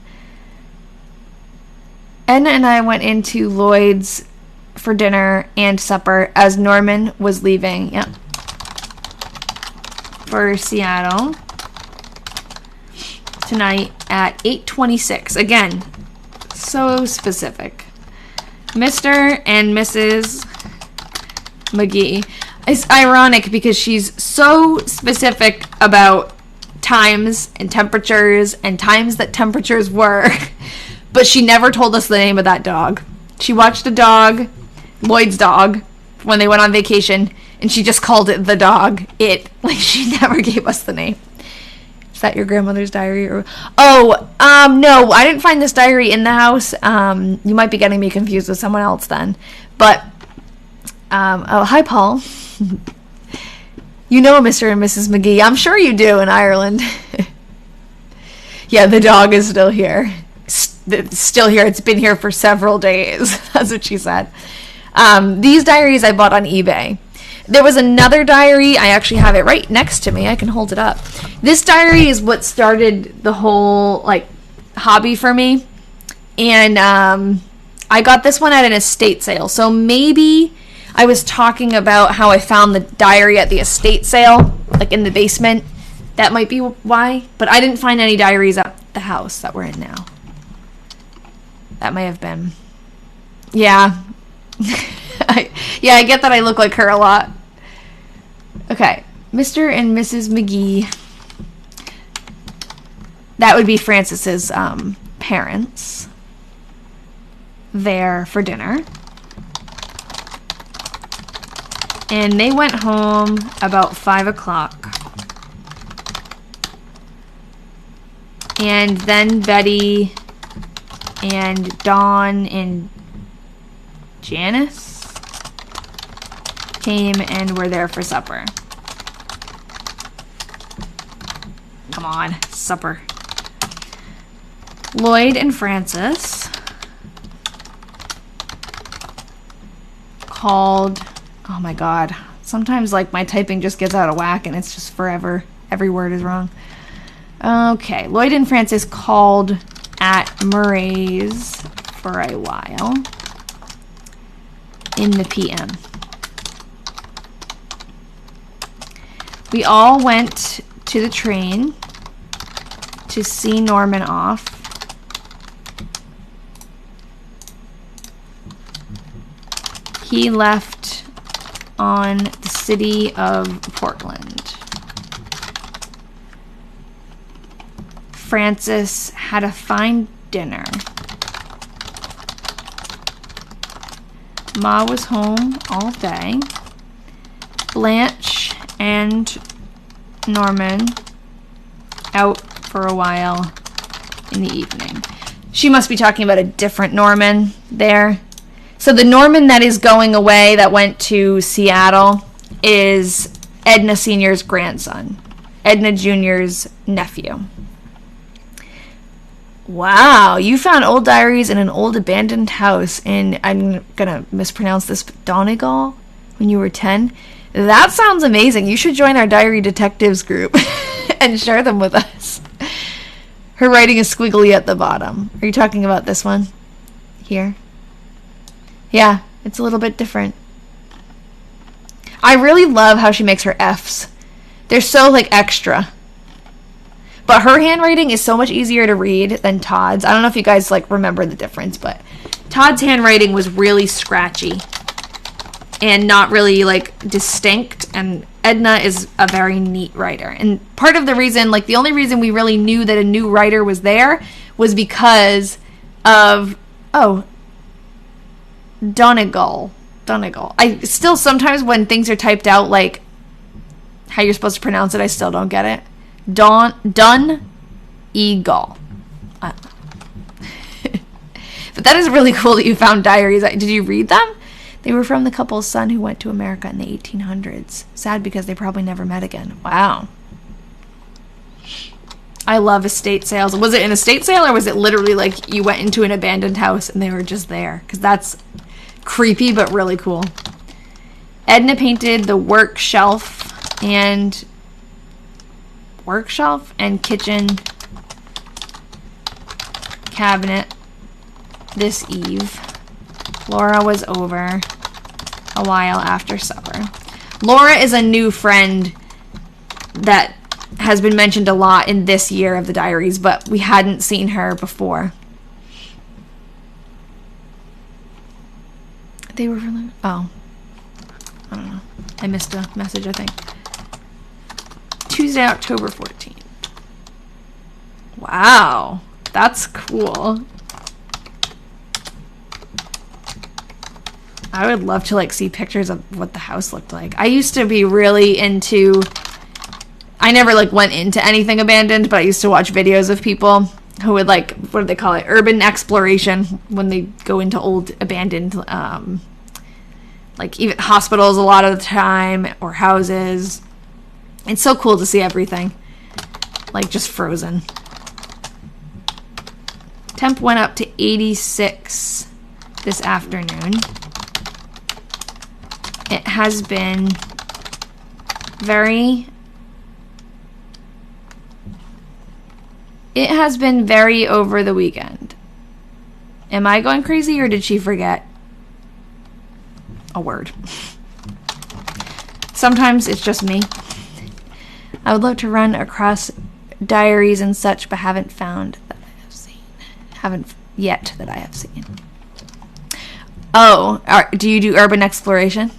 Edna and I went into Lloyd's for dinner and supper as Norman was leaving. Yep. For Seattle tonight at 8:26. Again, so specific. Mr. and Mrs. McGee. It's ironic because she's so specific about times and temperatures and times that temperatures were, but she never told us the name of that dog. She watched a dog, Lloyd's dog, when they went on vacation, and she just called it the dog. Like, she never gave us the name. Is that your grandmother's diary? No, I didn't find this diary in the house. You might be getting me confused with someone else then. But, oh, hi, Paul. You know Mr. and Mrs. McGee. I'm sure you do in Ireland. Yeah, the dog is still here. It's still here. It's been here for several days. That's what she said. These diaries I bought on eBay. There was another diary. I actually have it right next to me. I can hold it up. This diary is what started the whole, like, hobby for me. And I got this one at an estate sale. So maybe I was talking about how I found the diary at the estate sale, like in the basement. That might be why. But I didn't find any diaries at the house that we're in now. That may have been. Yeah. I get that I look like her a lot. Okay. Mr. and Mrs. McGee. That would be Francis's parents. There for dinner. And they went home about 5 o'clock. And then Betty and Dawn and Janice came and were there for supper. Come on, supper. Lloyd and Francis called, oh my god, sometimes like my typing just gets out of whack and it's just forever, every word is wrong. Okay, Lloyd and Francis called at Murray's for a while in the PM. We all went to the train to see Norman off. He left on the city of Portland. Francis had a fine dinner. Ma was home all day. Blanche and Norman out for a while in the evening. She must be talking about a different Norman there. So the Norman that is going away, that went to Seattle, is Edna Sr.'s grandson. Edna Jr.'s nephew. Wow, you found old diaries in an old abandoned house in, I'm gonna mispronounce this, Donegal, when you were 10. That sounds amazing. You should join our diary detectives group and share them with us. Her writing is squiggly at the bottom. Are you talking about this one? Here? Yeah, it's a little bit different. I really love how she makes her F's. They're so, like, extra. But her handwriting is so much easier to read than Todd's. I don't know if you guys, like, remember the difference, but Todd's handwriting was really scratchy and not really, like, distinct, and Edna is a very neat writer. And part of the reason, like, the only reason we really knew that a new writer was there was because of, Donegal. I still, sometimes when things are typed out, like, how you're supposed to pronounce it, I still don't get it. Eagle. But that is really cool that you found diaries. Did you read them? They were from the couple's son who went to America in the 1800s. Sad because they probably never met again. Wow. I love estate sales. Was it an estate sale or was it literally like you went into an abandoned house and they were just there? Because that's creepy but really cool. Edna painted the work shelf and kitchen cabinet this eve. Laura was over a while after supper. Laura is a new friend that has been mentioned a lot in this year of the diaries, but we hadn't seen her before. They were really... Oh. I don't know. I missed a message, I think. Tuesday, October 14th. Wow. That's cool. I would love to like see pictures of what the house looked like. I used to be really into, I never like went into anything abandoned, but I used to watch videos of people who would like, what do they call it? Urban exploration, when they go into old abandoned, like even hospitals a lot of the time, or houses. It's so cool to see everything, like just frozen. Temp went up to 86 this afternoon. It has been very over the weekend. Am I going crazy, or did she forget a word? Sometimes it's just me. I would love to run across diaries and such, but haven't found that I have seen. Haven't yet that I have seen. Oh, do you do urban exploration?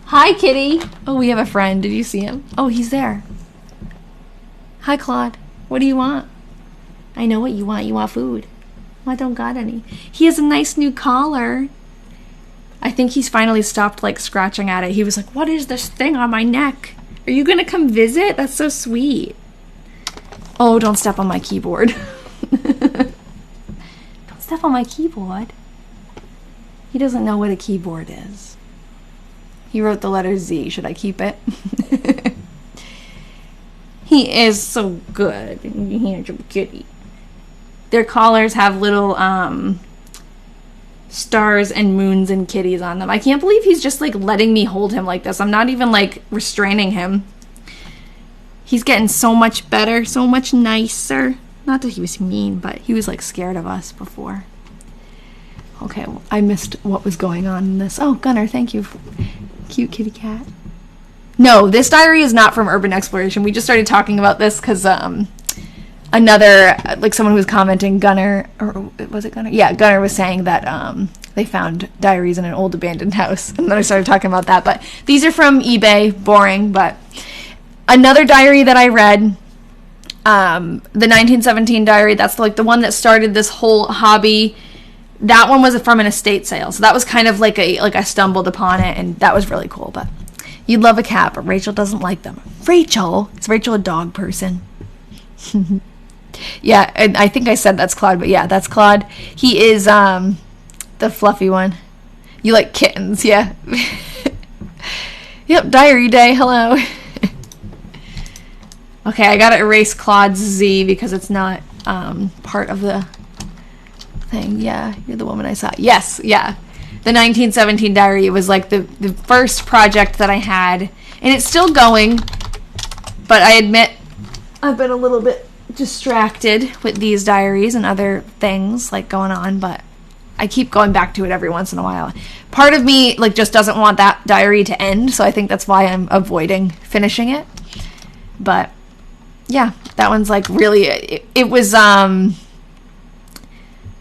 Hi, kitty. Oh, we have a friend. Did you see him? Oh, he's there. Hi, Claude. What do you want? I know what you want. You want food. Well, I don't got any. He has a nice new collar. I think he's finally stopped, like, scratching at it. He was like, what is this thing on my neck? Are you going to come visit? That's so sweet. Oh, don't step on my keyboard. Don't step on my keyboard. He doesn't know what a keyboard is. He wrote the letter Z. Should I keep it? He is so good. Here's your kitty. Their collars have little stars and moons and kitties on them. I can't believe he's just like letting me hold him like this. I'm not even like restraining him. He's getting so much better, so much nicer. Not that he was mean, but he was like scared of us before. Okay, well, I missed what was going on in this. Oh, Gunnar, thank you. Cute kitty cat. No, this diary is not from Urban Exploration. We just started talking about this because another, like someone who was commenting, Gunnar, or was it Gunnar? Yeah, Gunnar was saying that they found diaries in an old abandoned house. And then I started talking about that. But these are from eBay, boring. But another diary that I read, the 1917 diary, that's like the one that started this whole hobby. That one was from an estate sale. So that was kind of like I stumbled upon it, and that was really cool. But you'd love a cat, but Rachel doesn't like them. Rachel? Is Rachel a dog person? Yeah, and I think I said that's Claude, but yeah, that's Claude. He is the fluffy one. You like kittens, yeah. Yep, diary day, hello. Okay, I gotta erase Claude's Z because it's not part of the thing. Yeah, you're the woman I saw. Yes, yeah. The 1917 diary was like the first project that I had, and it's still going, but I admit I've been a little bit distracted with these diaries and other things like going on, but I keep going back to it every once in a while. Part of me like just doesn't want that diary to end, so I think that's why I'm avoiding finishing it. But yeah, that one's like really, it was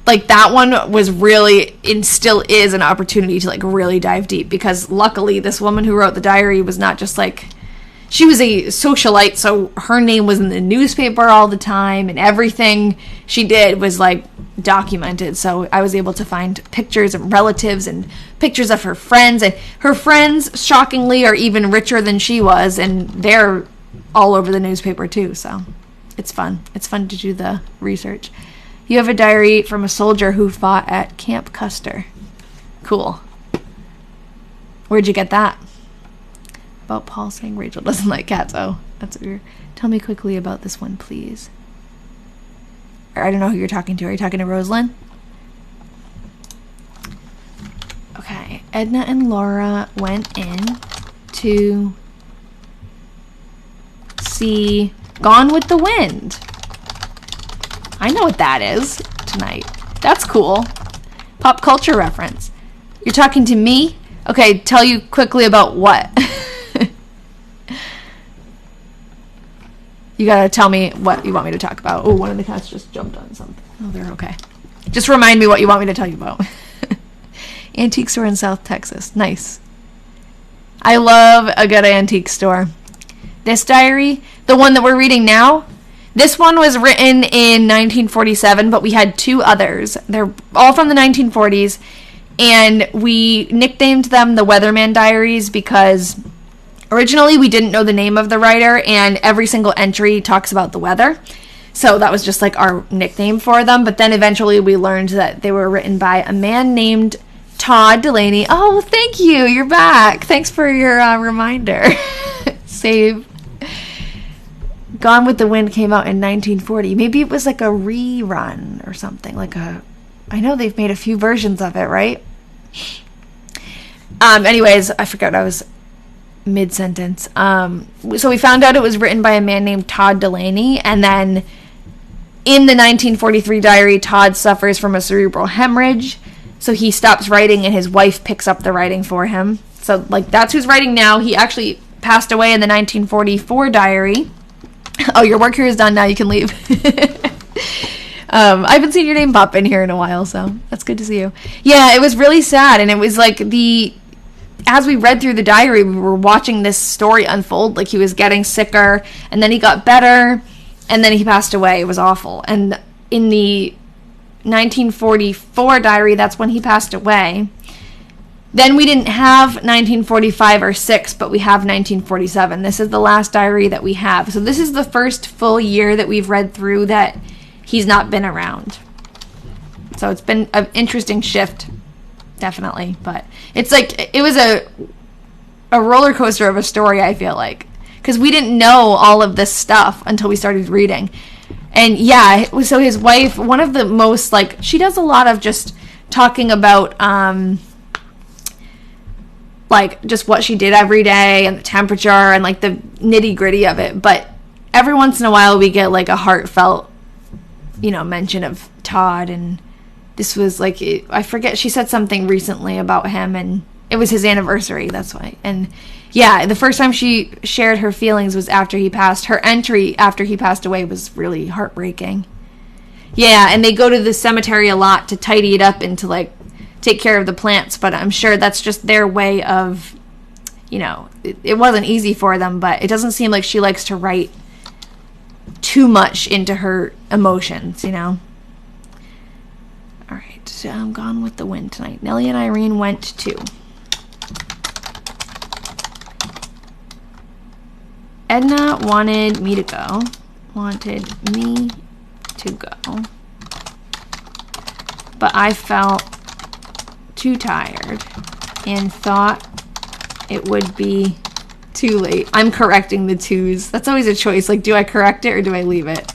like that one was really, and still is, an opportunity to like really dive deep, because luckily this woman who wrote the diary was not just like, she was a socialite, so her name was in the newspaper all the time, and everything she did was like documented. So I was able to find pictures of relatives and pictures of her friends, and her friends shockingly are even richer than she was, and they're all over the newspaper too. So it's fun to do the research. You have a diary from a soldier who fought at Camp Custer. Cool. Where'd you get that? About Paul saying Rachel doesn't like cats. Oh, that's weird. Tell me quickly about this one, please. Or I don't know who you're talking to. Are you talking to Rosalind? Okay. Edna and Laura went in to see Gone with the Wind. I know what that is tonight. That's cool. Pop culture reference. You're talking to me? Okay, tell you quickly about what? You gotta tell me what you want me to talk about. Oh, one of the cats just jumped on something. Oh, they're okay. Just remind me what you want me to tell you about. Antique store in South Texas. Nice. I love a good antique store. This diary, the one that we're reading now, this one was written in 1947, but we had two others. They're all from the 1940s, and we nicknamed them the Weatherman Diaries because originally we didn't know the name of the writer, and every single entry talks about the weather. So that was just like our nickname for them. But then eventually we learned that they were written by a man named Todd Delaney. Oh, thank you. You're back. Thanks for your reminder. Save. Gone with the Wind came out in 1940. Maybe it was like a rerun or something. I know they've made a few versions of it, right? Anyways, I forgot I was mid-sentence. So we found out it was written by a man named Todd Delaney, and then in the 1943 diary, Todd suffers from a cerebral hemorrhage, so he stops writing and his wife picks up the writing for him. So, that's who's writing now. He actually passed away in the 1944 diary. Oh, your work here is done now. You can leave. I haven't seen your name pop in here in a while, so that's good to see you. Yeah, it was really sad, and it was as we read through the diary, we were watching this story unfold. He was getting sicker, and then he got better, and then he passed away. It was awful. And in the 1944 diary, that's when he passed away. Then we didn't have 1945 or 6, but we have 1947. This is the last diary that we have. So this is the first full year that we've read through that he's not been around. So it's been an interesting shift, definitely. But it's it was a roller coaster of a story, I feel like. Because we didn't know all of this stuff until we started reading. And yeah, so his wife, one of the most, she does a lot of just talking about, just what she did every day and the temperature and, the nitty-gritty of it. But every once in a while we get, a heartfelt, mention of Todd. And this was, I forget, she said something recently about him, and it was his anniversary, that's why. And yeah, the first time she shared her feelings was after he passed. Her entry after he passed away was really heartbreaking. Yeah, and they go to the cemetery a lot to tidy it up and to, take care of the plants, but I'm sure that's just their way of, it wasn't easy for them, but it doesn't seem like she likes to write too much into her emotions, All right, so I'm Gone with the Wind tonight. Nellie and Irene went too. Edna wanted me to go, but I felt too tired and thought it would be too late. I'm correcting the twos. That's always a choice. Do I correct it or do I leave it?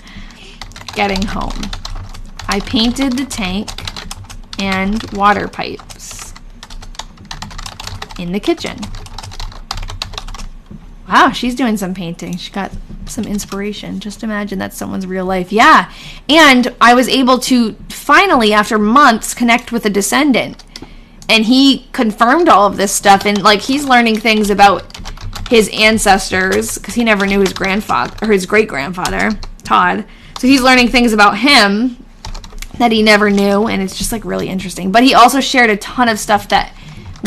Getting home. I painted the tank and water pipes in the kitchen. Wow, she's doing some painting. She got some inspiration. Just imagine that's someone's real life. Yeah. And I was able to finally, after months, connect with a descendant. And he confirmed all of this stuff. And, he's learning things about his ancestors, because he never knew his grandfather, or his great-grandfather, Todd. So he's learning things about him that he never knew. And it's just, really interesting. But he also shared a ton of stuff that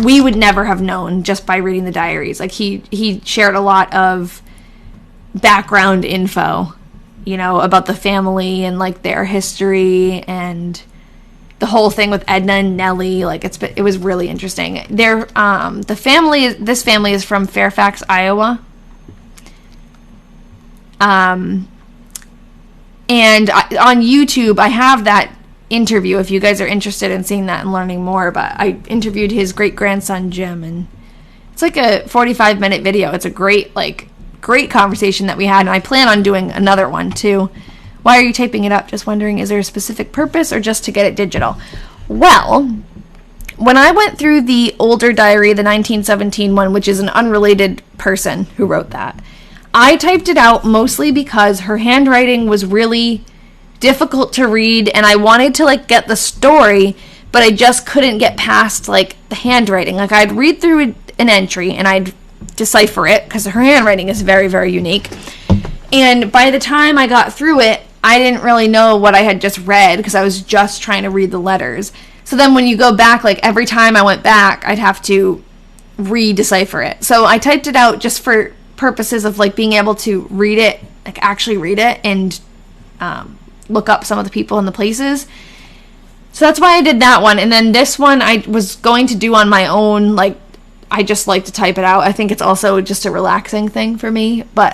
we would never have known just by reading the diaries. He shared a lot of background info, about the family and, their history and the whole thing with Edna and Nellie. It was really interesting. This family is from Fairfax, Iowa. And on YouTube, I have that interview if you guys are interested in seeing that and learning more. But I interviewed his great-grandson Jim, and it's a 45-minute video. It's a great conversation that we had, and I plan on doing another one too. Why are you taping it up? Just wondering, is there a specific purpose or just to get it digital? Well, when I went through the older diary, the 1917 one, which is an unrelated person who wrote that, I typed it out mostly because her handwriting was really difficult to read, and I wanted to get the story, but I just couldn't get past the handwriting. I'd read through an entry and I'd decipher it because her handwriting is very, very unique. And by the time I got through it, I didn't really know what I had just read because I was just trying to read the letters. So So then when you go back, like every time I went back, I'd have to re-decipher it. So I typed it out just for purposes of like being able to read it, like actually read it, and look up some of the people and the places. So that's why I did that one. And then this one I was going to do on my own. Like, I just like to type it out. I think it's also just a relaxing thing for me. But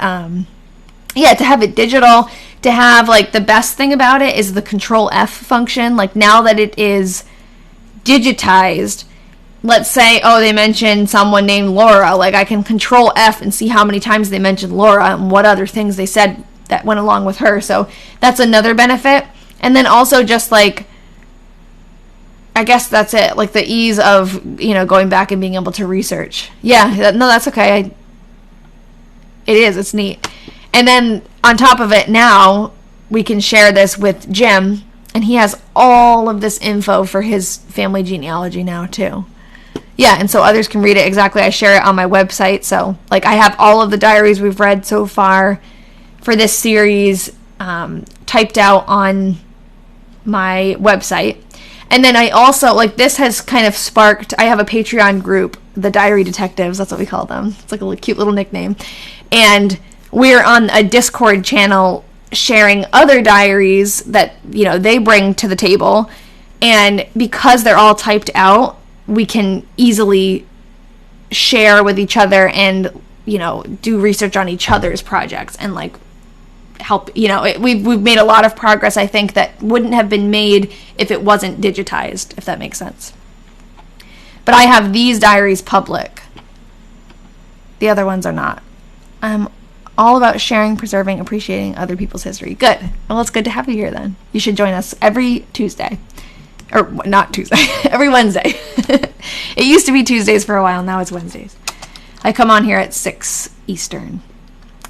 yeah, to have it digital, to have like the best thing about it is the Control F function. Like, now that it is digitized, let's say, oh, they mentioned someone named Laura, like I can Control F and see how many times they mentioned Laura and what other things they said that went along with her. So that's another benefit. And then also just like, I guess that's it, like the ease of, you know, going back and being able to research. Yeah, no, that's okay. It's neat. And then on top of it, now we can share this with Jim, and he has all of this info for his family genealogy now too. Yeah, and so others can read it exactly. I share it on my website. So, like, I have all of the diaries we've read so far for this series typed out on my website. And then I also, like, this has kind of sparked, I have a Patreon group, the Diary Detectives, that's what we call them. It's like a cute little nickname. And we're on a Discord channel sharing other diaries that, you know, they bring to the table. And because they're all typed out, we can easily share with each other and, you know, do research on each other's projects and, like, help, you know, we've made a lot of progress, I think, that wouldn't have been made if it wasn't digitized, if that makes sense. But I have these diaries public. The other ones are not. I'm all about sharing, preserving, appreciating other people's history. Good. Well, it's good to have you here then. You should join us every Tuesday. Or not Tuesday, every Wednesday. It used to be Tuesdays for a while, now it's Wednesdays. I come on here at 6 Eastern,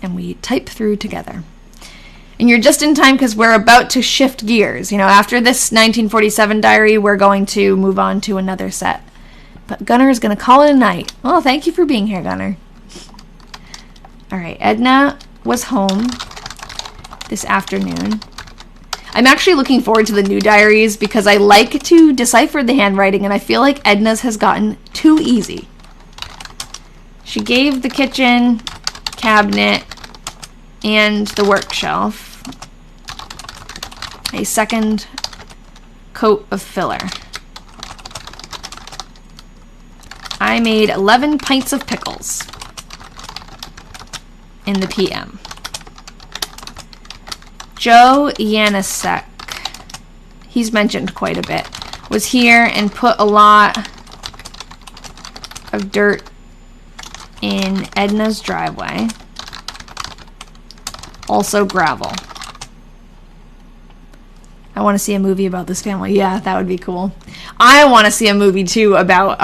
and we type through together. And you're just in time because we're about to shift gears. You know, after this 1947 diary, we're going to move on to another set. But Gunnar is going to call it a night. Well, thank you for being here, Gunnar. All right, Edna was home this afternoon. I'm actually looking forward to the new diaries because I like to decipher the handwriting, and I feel like Edna's has gotten too easy. She gave the kitchen cabinet and the work shelf a second coat of filler. I made 11 pints of pickles in the PM. Joe Yanisek, he's mentioned quite a bit, was here and put a lot of dirt in Edna's driveway. Also gravel. I want to see a movie about this family. Yeah, that would be cool. I want to see a movie too about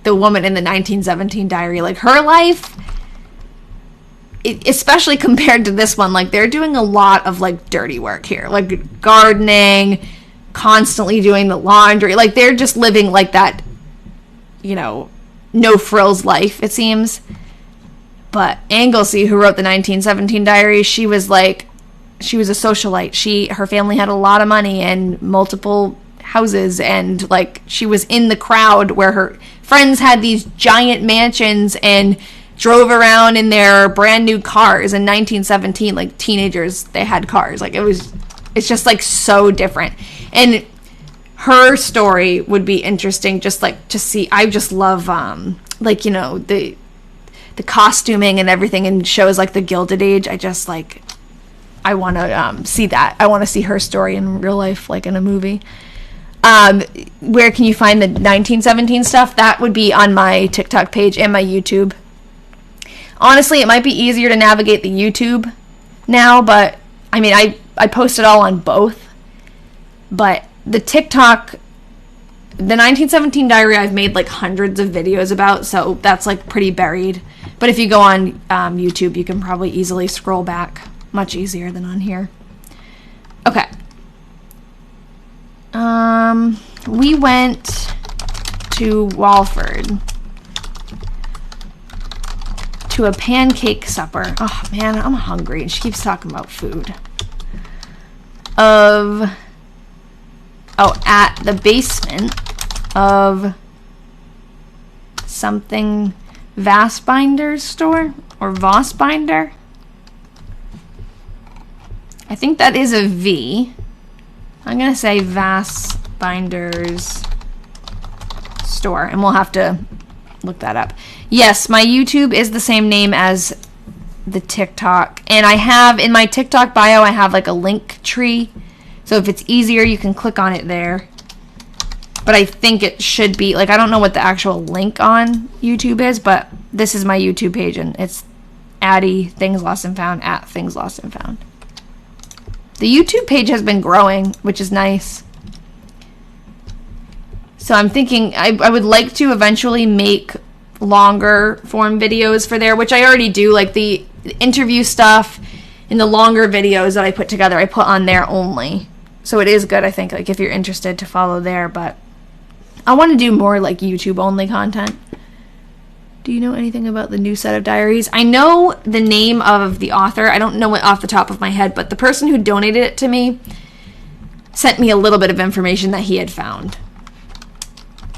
the woman in the 1917 diary. Like, her life, especially compared to this one, like, they're doing a lot of, like, dirty work here. Like, gardening, constantly doing the laundry. Like, they're just living, like, that, you know, no-frills life, it seems. But Anglesey, who wrote the 1917 diary, she was a socialite. Her family had a lot of money and multiple houses, and, like, she was in the crowd where her friends had these giant mansions and drove around in their brand new cars. In 1917, like, teenagers, they had cars. Like, it's just, like, so different. And her story would be interesting, just, like, to see. I just love, like, you know, the costuming and everything in shows like The Gilded Age. I just, like, I want to see that. I want to see her story in real life, like in a movie. Where can you find the 1917 stuff? That would be on my TikTok page and my YouTube. Honestly, it might be easier to navigate the YouTube now, but I mean, I post it all on both. But the TikTok, the 1917 diary, I've made like hundreds of videos about, so that's like pretty buried. But if you go on YouTube, you can probably easily scroll back. Much easier than on here. Okay. We went to Walford to a pancake supper. Oh man, I'm hungry, and she keeps talking about food. Of at the basement of something Vassbinder's store or Vossbinder. I think that is a V. I'm going to say Vassbinder's store, and we'll have to look that up. Yes, my YouTube is the same name as the TikTok, and I have in my TikTok bio, I have like a link tree, so if it's easier you can click on it there. But I think it should be like, I don't know what the actual link on YouTube is, but this is my YouTube page, and it's Addie Things Lost and Found at Things Lost and Found. The YouTube page has been growing, which is nice. So I'm thinking I would like to eventually make longer form videos for there, which I already do, like the interview stuff and the longer videos that I put together, I put on there only. So it is good, I think, like if you're interested to follow there, but I want to do more like YouTube only content. Do you know anything about the new set of diaries? I know the name of the author. I don't know it off the top of my head, but the person who donated it to me sent me a little bit of information that he had found.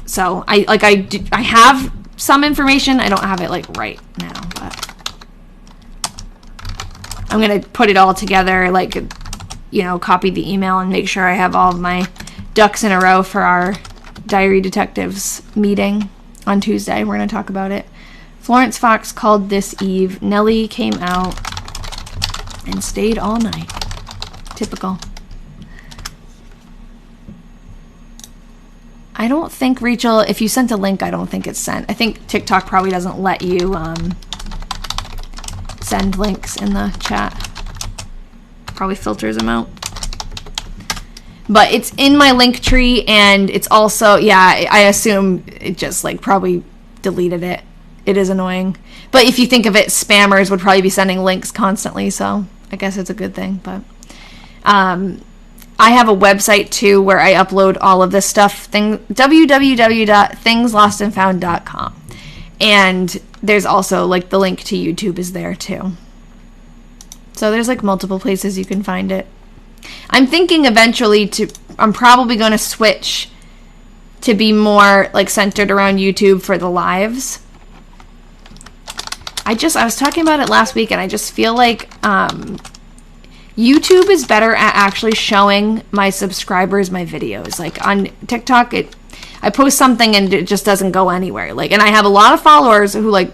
So I have some information. I don't have it like right now, but I'm going to put it all together, like, you know, copy the email and make sure I have all of my ducks in a row for our Diary Detectives meeting on Tuesday. We're going to talk about it. Florence Fox called this eve. Nellie came out and stayed all night. Typical. I don't think, Rachel, if you sent a link, I don't think it's sent. I think TikTok probably doesn't let you send links in the chat. Probably filters them out. But it's in my link tree, and it's also, yeah, I assume it just like probably deleted it. It is annoying. But if you think of it, spammers would probably be sending links constantly, so I guess it's a good thing. But I have a website too where I upload all of this stuff, www.thingslostandfound.com. And there's also like the link to YouTube is there too. So there's like multiple places you can find it. I'm thinking eventually I'm probably going to switch to be more like centered around YouTube for the lives. I was talking about it last week, and I just feel like YouTube is better at actually showing my subscribers my videos. Like on TikTok, I post something and it just doesn't go anywhere. Like, and I have a lot of followers who like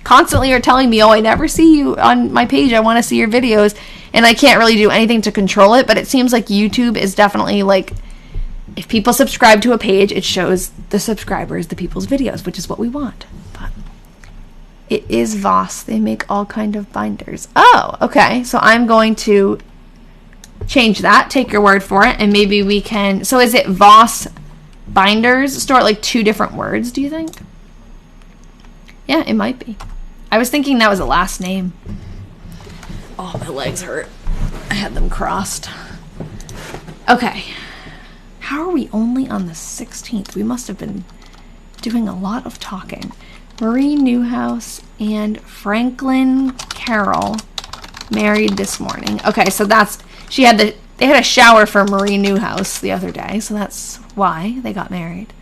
constantly are telling me, "Oh, I never see you on my page. I want to see your videos." And I can't really do anything to control it, but it seems like YouTube is definitely like, if people subscribe to a page, it shows the subscribers the people's videos, which is what we want. But it is Voss. They make all kind of binders. Oh, okay. So I'm going to change that, take your word for it, and maybe we can, so is it Voss Binders store, like two different words, do you think? Yeah, it might be. I was thinking that was a last name. Oh, my legs hurt. I had them crossed. Okay. How are we only on the 16th? We must have been doing a lot of talking. Marie Newhouse and Franklin Carroll married this morning. Okay, so they had a shower for Marie Newhouse the other day, so that's why they got married.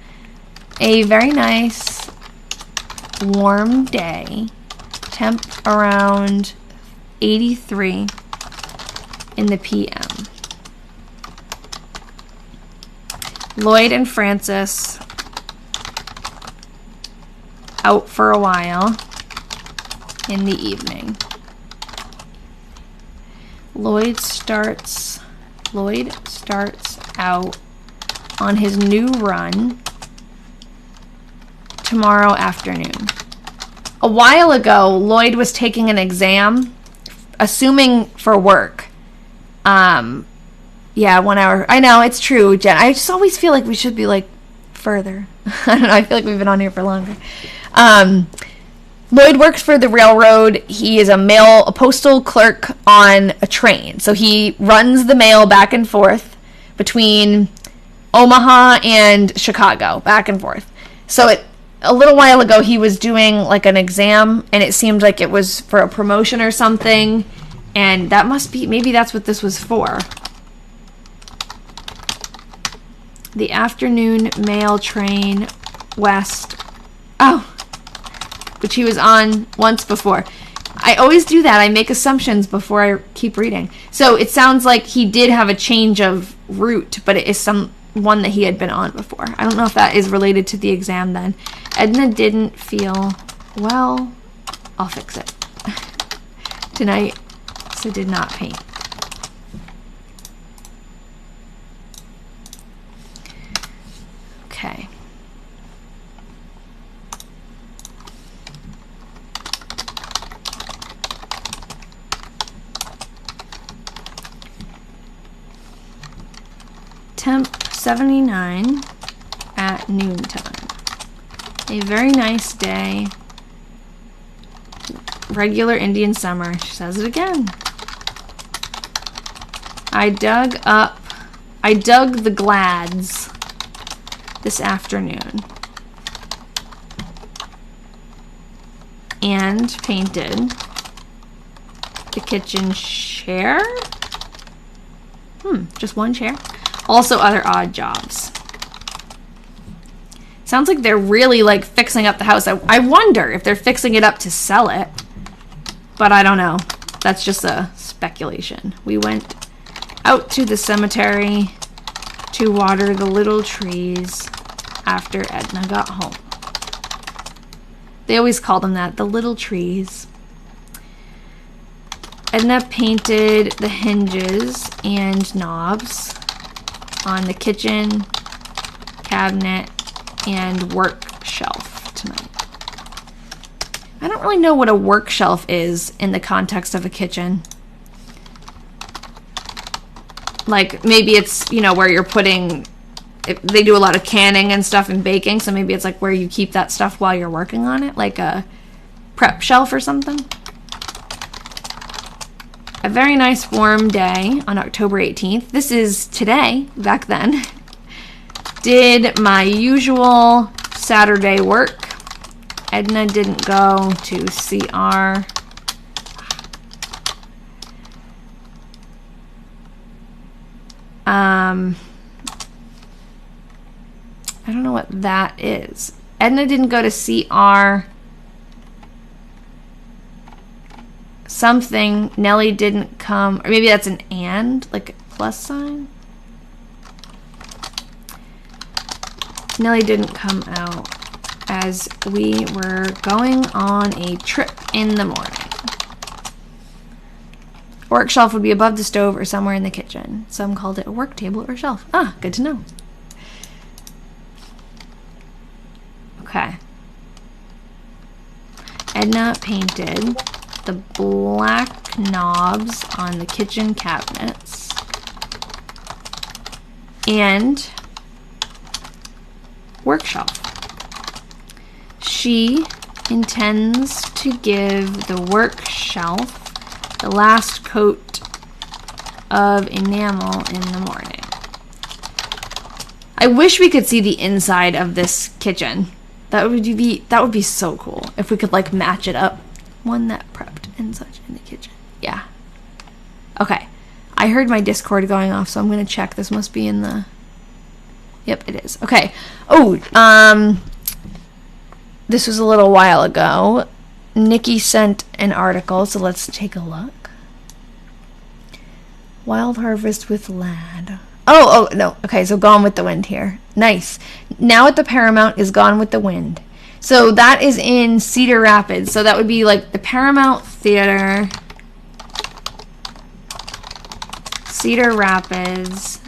A very nice warm day. Temp around 83 in the PM. Lloyd and Francis out for a while in the evening. Lloyd starts out on his new run tomorrow afternoon. A while ago, Lloyd was taking an exam, assuming for work. Yeah, 1 hour. I know, it's true, Jen. I just always feel like we should be, like, further. I don't know, I feel like we've been on here for longer. Lloyd works for the railroad. He is a postal clerk on a train. So he runs the mail back and forth between Omaha and Chicago, back and forth. So a little while ago, he was doing, like, an exam, and it seemed like it was for a promotion or something, and maybe that's what this was for. The afternoon mail train west. Oh, which he was on once before. I always do that. I make assumptions before I keep reading. So it sounds like he did have a change of route, but it is one that he had been on before. I don't know if that is related to the exam then. Edna didn't feel well. I'll fix it. Tonight, so did not paint. Okay. Temp 79 at noontime. A very nice day. Regular Indian summer. She says it again. I dug the glads this afternoon and painted the kitchen chair. Just one chair. Also other odd jobs. Sounds like they're really like fixing up the house. I wonder if they're fixing it up to sell it. But I don't know. That's just a speculation. We went out to the cemetery to water the little trees after Edna got home. They always call them that, the little trees. Edna painted the hinges and knobs on the kitchen cabinet and work shelf tonight. I don't really know what a work shelf is in the context of a kitchen. Like, maybe it's, you know, where you're putting, they do a lot of canning and stuff and baking, so maybe it's like where you keep that stuff while you're working on it, like a prep shelf or something. A very nice warm day on October 18th. This is today, back then. Did my usual Saturday work. Edna didn't go to CR. I don't know what that is. Edna didn't go to CR. Something. Nellie didn't come. Or maybe that's an and, like a plus sign. Nellie didn't come out as we were going on a trip in the morning. Work shelf would be above the stove or somewhere in the kitchen. Some called it a work table or shelf. Ah, good to know. Okay. Edna painted the black knobs on the kitchen cabinets and work shelf. She intends to give the work shelf the last coat of enamel in the morning. I wish we could see the inside of this kitchen. That would be so cool if we could like match it up. One that prepped and such in the kitchen. Yeah. Okay. I heard my Discord going off, so I'm gonna check. This must be in the. Yep, it is. Okay. Oh, this was a little while ago. Nikki sent an article, so let's take a look. Wild Harvest with Lad. Oh, no. Okay, so Gone with the Wind here. Nice. Now at the Paramount is Gone with the Wind. So that is in Cedar Rapids. So that would be like the Paramount Theater. Cedar Rapids.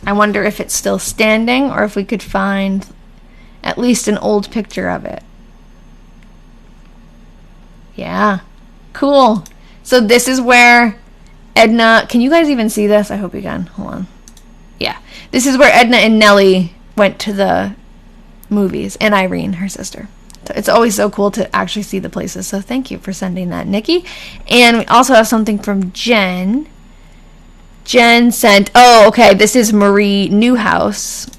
I wonder if it's still standing or if we could find at least an old picture of it. Yeah. Cool. So this is where Edna... Can you guys even see this? I hope you can. Hold on. Yeah. This is where Edna and Nellie went to the movies. And Irene, her sister. So it's always so cool to actually see the places. So thank you for sending that, Nikki. And we also have something from Jen. Jen sent... Oh, okay. This is Marie Newhouse.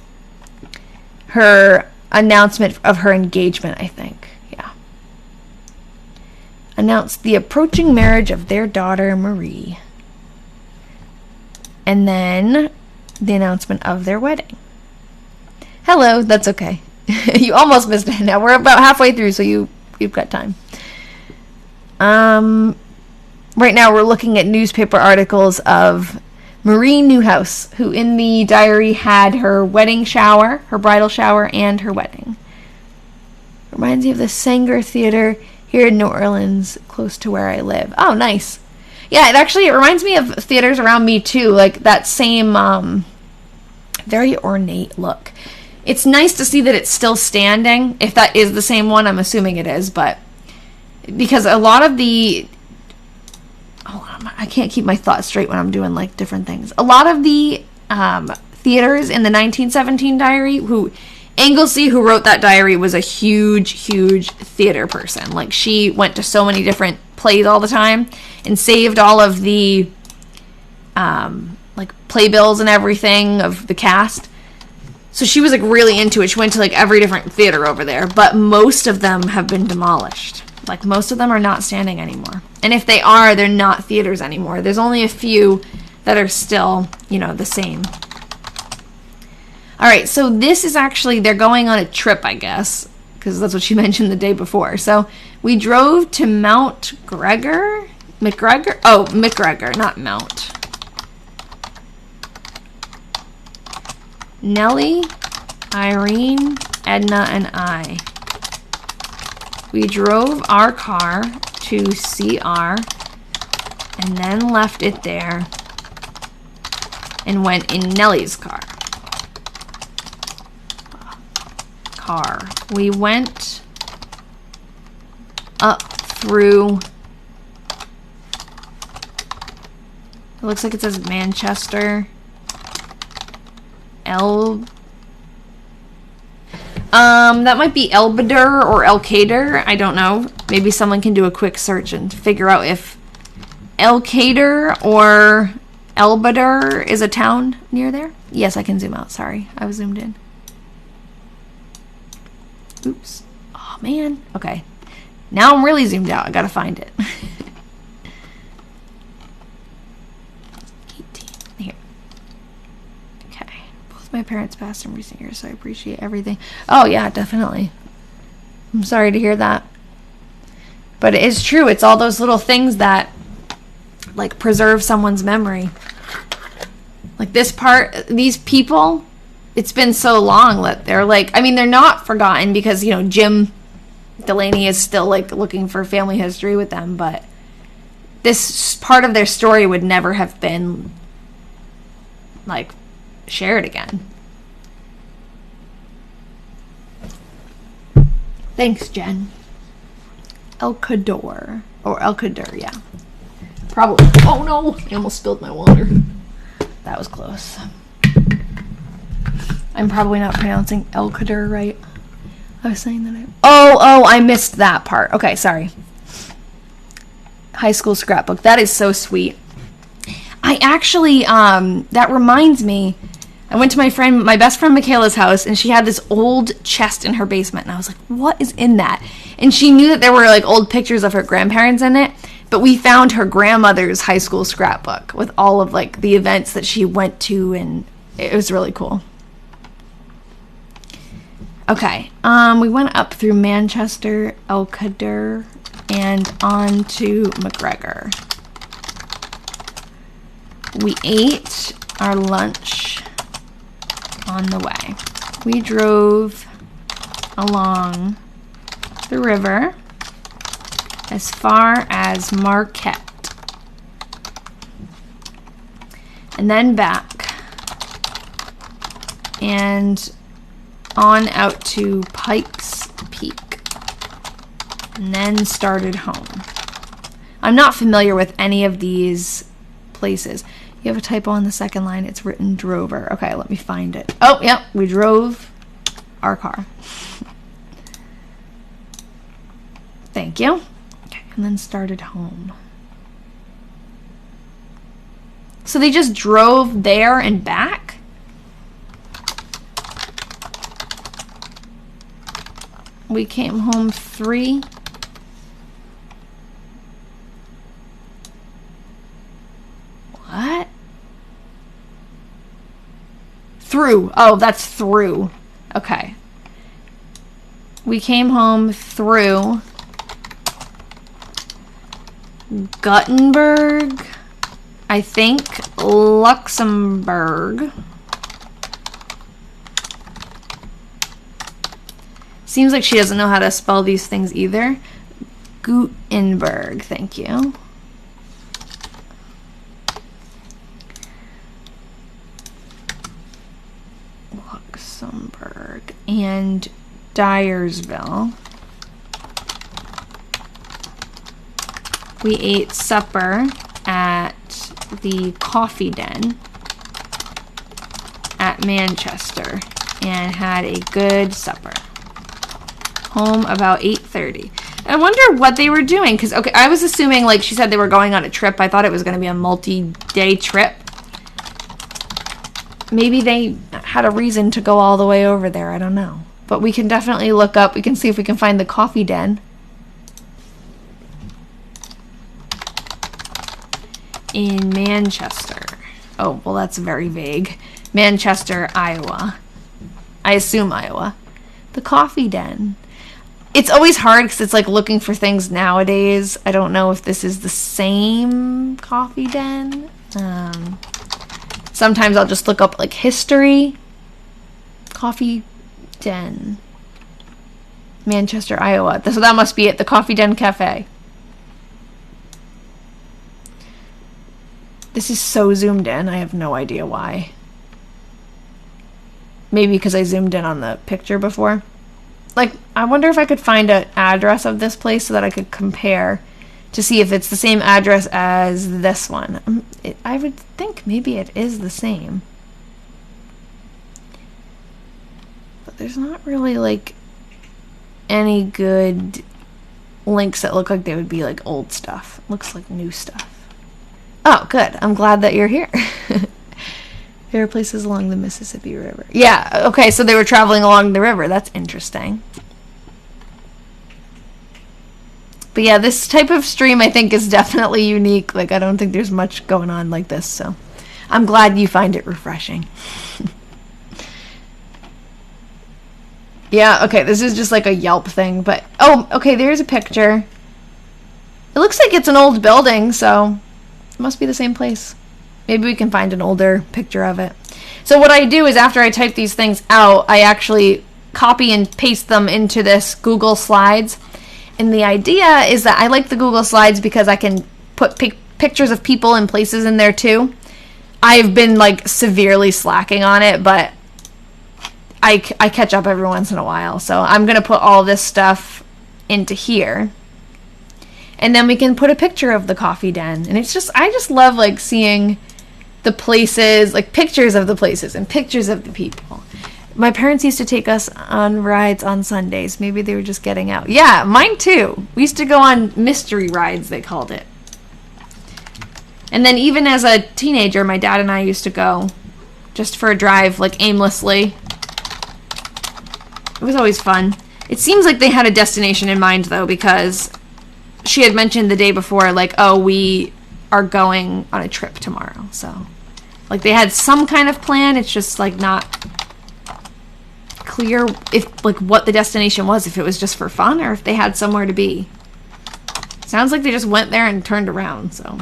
Her announcement of her engagement, I think. Announced the approaching marriage of their daughter, Marie. And then the announcement of their wedding. Hello, that's okay. You almost missed it. Now we're about halfway through, so you've got time. Right now we're looking at newspaper articles of Marie Newhouse, who in the diary had her wedding shower, her bridal shower, and her wedding. Reminds me of the Sanger Theater here in New Orleans, close to where I live. Oh, nice. Yeah, it reminds me of theaters around me too, like that same very ornate look. It's nice to see that it's still standing. If that is the same one, I'm assuming it is, but because a lot of the I can't keep my thoughts straight when I'm doing like different things. A lot of the theaters in the 1917 diary, Anglesey, who wrote that diary, was a huge theater person. Like, she went to so many different plays all the time and saved all of the like playbills and everything of the cast. So she was like really into it. She went to like every different theater over there, but most of them have been demolished. Like, most of them are not standing anymore. And if they are, they're not theaters anymore. There's only a few that are still, the same. All right, so this is actually, they're going on a trip, I guess, because that's what she mentioned the day before. So we drove to McGregor, not Mount. Nellie, Irene, Edna, and I. We drove our car to CR and then left it there and went in Nellie's car. We went up through, it looks like it says Manchester, that might be Elbader or El Kader. I don't know. Maybe someone can do a quick search and figure out if El Kader or Elbader is a town near there. Yes, I can zoom out. Sorry, I was zoomed in. Oops. Oh, man. Okay. Now I'm really zoomed out. I gotta find it. 18. Here. Okay. Both my parents passed in recent years, so I appreciate everything. Oh, yeah, definitely. I'm sorry to hear that. But it is true. It's all those little things that, like, preserve someone's memory. Like, these people, it's been so long that they're like, I mean, they're not forgotten because, Jim Delaney is still like looking for family history with them, but this part of their story would never have been like shared again. Thanks, Jen. El Kador, or El Kader, yeah. Probably. Oh no, I almost spilled my water. That was close. I'm probably not pronouncing El Kader right. I was saying that I missed that part. Okay, sorry. High school scrapbook. That is so sweet. I actually, that reminds me, I went to my best friend Michaela's house, and she had this old chest in her basement, and I was like, what is in that? And she knew that there were like old pictures of her grandparents in it, but we found her grandmother's high school scrapbook with all of like the events that she went to, and it was really cool. Okay, we went up through Manchester, El Kader, and on to McGregor. We ate our lunch on the way. We drove along the river as far as Marquette, and then back, and on out to Pikes Peak, and then started home. I'm not familiar with any of these places. You have a typo on the second line. It's written Drover. Okay, let me find it. Oh, yeah, we drove our car. Thank you. Okay, and then started home. So they just drove there and back? We came home 3. What? Through. Oh, that's through. Okay. We came home through Gothenburg, I think, Luxembourg. Seems like she doesn't know how to spell these things either. Gothenburg, thank you. Luxembourg and Dyersville. We ate supper at the Coffee Den at Manchester and had a good supper. Home about 8:30. I wonder what they were doing, because, okay, I was assuming, like she said, they were going on a trip. I thought it was going to be a multi-day trip. Maybe they had a reason to go all the way over there. I don't know. But we can definitely look up. We can see if we can find the Coffee Den in Manchester. Oh, well, that's very vague. Manchester, Iowa. I assume Iowa. The Coffee Den. It's always hard because it's like looking for things nowadays. I don't know if this is the same Coffee Den. Sometimes I'll just look up like history. Coffee Den. Manchester, Iowa. So that must be it. The Coffee Den Cafe. This is so zoomed in. I have no idea why. Maybe because I zoomed in on the picture before. Like, I wonder if I could find an address of this place so that I could compare to see if it's the same address as this one. I would think maybe it is the same. But there's not really, like, any good links that look like they would be, like, old stuff. Looks like new stuff. Oh, good. I'm glad that you're here. There are places along the Mississippi River. Yeah, okay, so they were traveling along the river. That's interesting. But yeah, this type of stream I think is definitely unique. Like, I don't think there's much going on like this, so I'm glad you find it refreshing. Yeah, okay, this is just like a Yelp thing, but... Oh, okay, there's a picture. It looks like it's an old building, so it must be the same place. Maybe we can find an older picture of it. So what I do is after I type these things out, I actually copy and paste them into this Google Slides. And the idea is that I like the Google Slides because I can put pictures of people and places in there too. I've been like severely slacking on it, but I catch up every once in a while. So I'm going to put all this stuff into here. And then we can put a picture of the Coffee Den. And it's just, I just love like seeing the places, like pictures of the places and pictures of the people. My parents used to take us on rides on Sundays. Maybe they were just getting out. Yeah, mine too. We used to go on mystery rides, they called it. And then even as a teenager, my dad and I used to go just for a drive, like aimlessly. It was always fun. It seems like they had a destination in mind though, because she had mentioned the day before, like, oh, we are going on a trip tomorrow. So, like, they had some kind of plan. It's just, like, not clear if, like, what the destination was, if it was just for fun or if they had somewhere to be. Sounds like they just went there and turned around, so.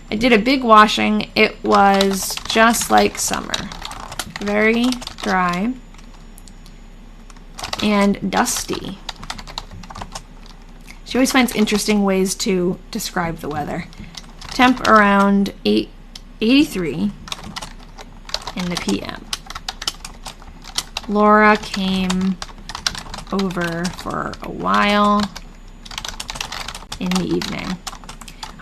I did a big washing. It was just like summer. Very dry and dusty. She always finds interesting ways to describe the weather. Temp around 83 in the PM. Laura came over for a while in the evening.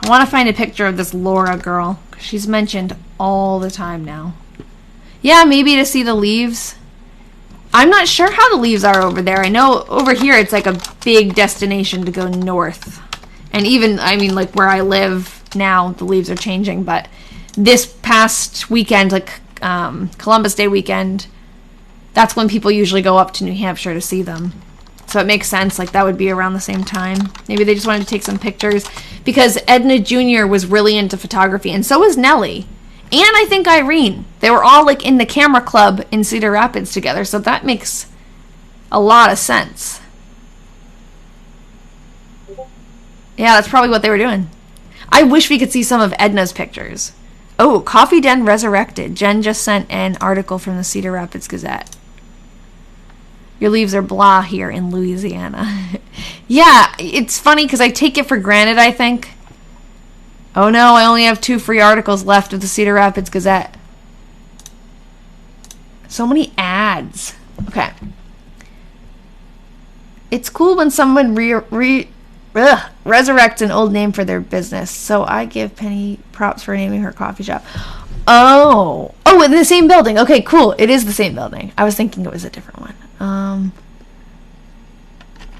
I want to find a picture of this Laura girl, 'cause she's mentioned all the time now. Yeah, maybe to see the leaves. I'm not sure how the leaves are over there. I know over here it's like a big destination to go north. And even, I mean, like where I live now, the leaves are changing. But this past weekend, like Columbus Day weekend, that's when people usually go up to New Hampshire to see them. So it makes sense, like that would be around the same time. Maybe they just wanted to take some pictures. Because Edna Jr. was really into photography, and so was Nellie. And I think Irene. They were all like in the camera club in Cedar Rapids together, so that makes a lot of sense. Yeah, that's probably what they were doing. I wish we could see some of Edna's pictures. Oh, Coffee Den resurrected. Jen just sent an article from the Cedar Rapids Gazette. Your leaves are blah here in Louisiana. Yeah, it's funny because I take it for granted, I think. Oh no, I only have 2 free articles left of the Cedar Rapids Gazette. So many ads. Okay. It's cool when someone resurrects an old name for their business. So I give Penny props for naming her coffee shop. Oh, in the same building. Okay, cool. It is the same building. I was thinking it was a different one.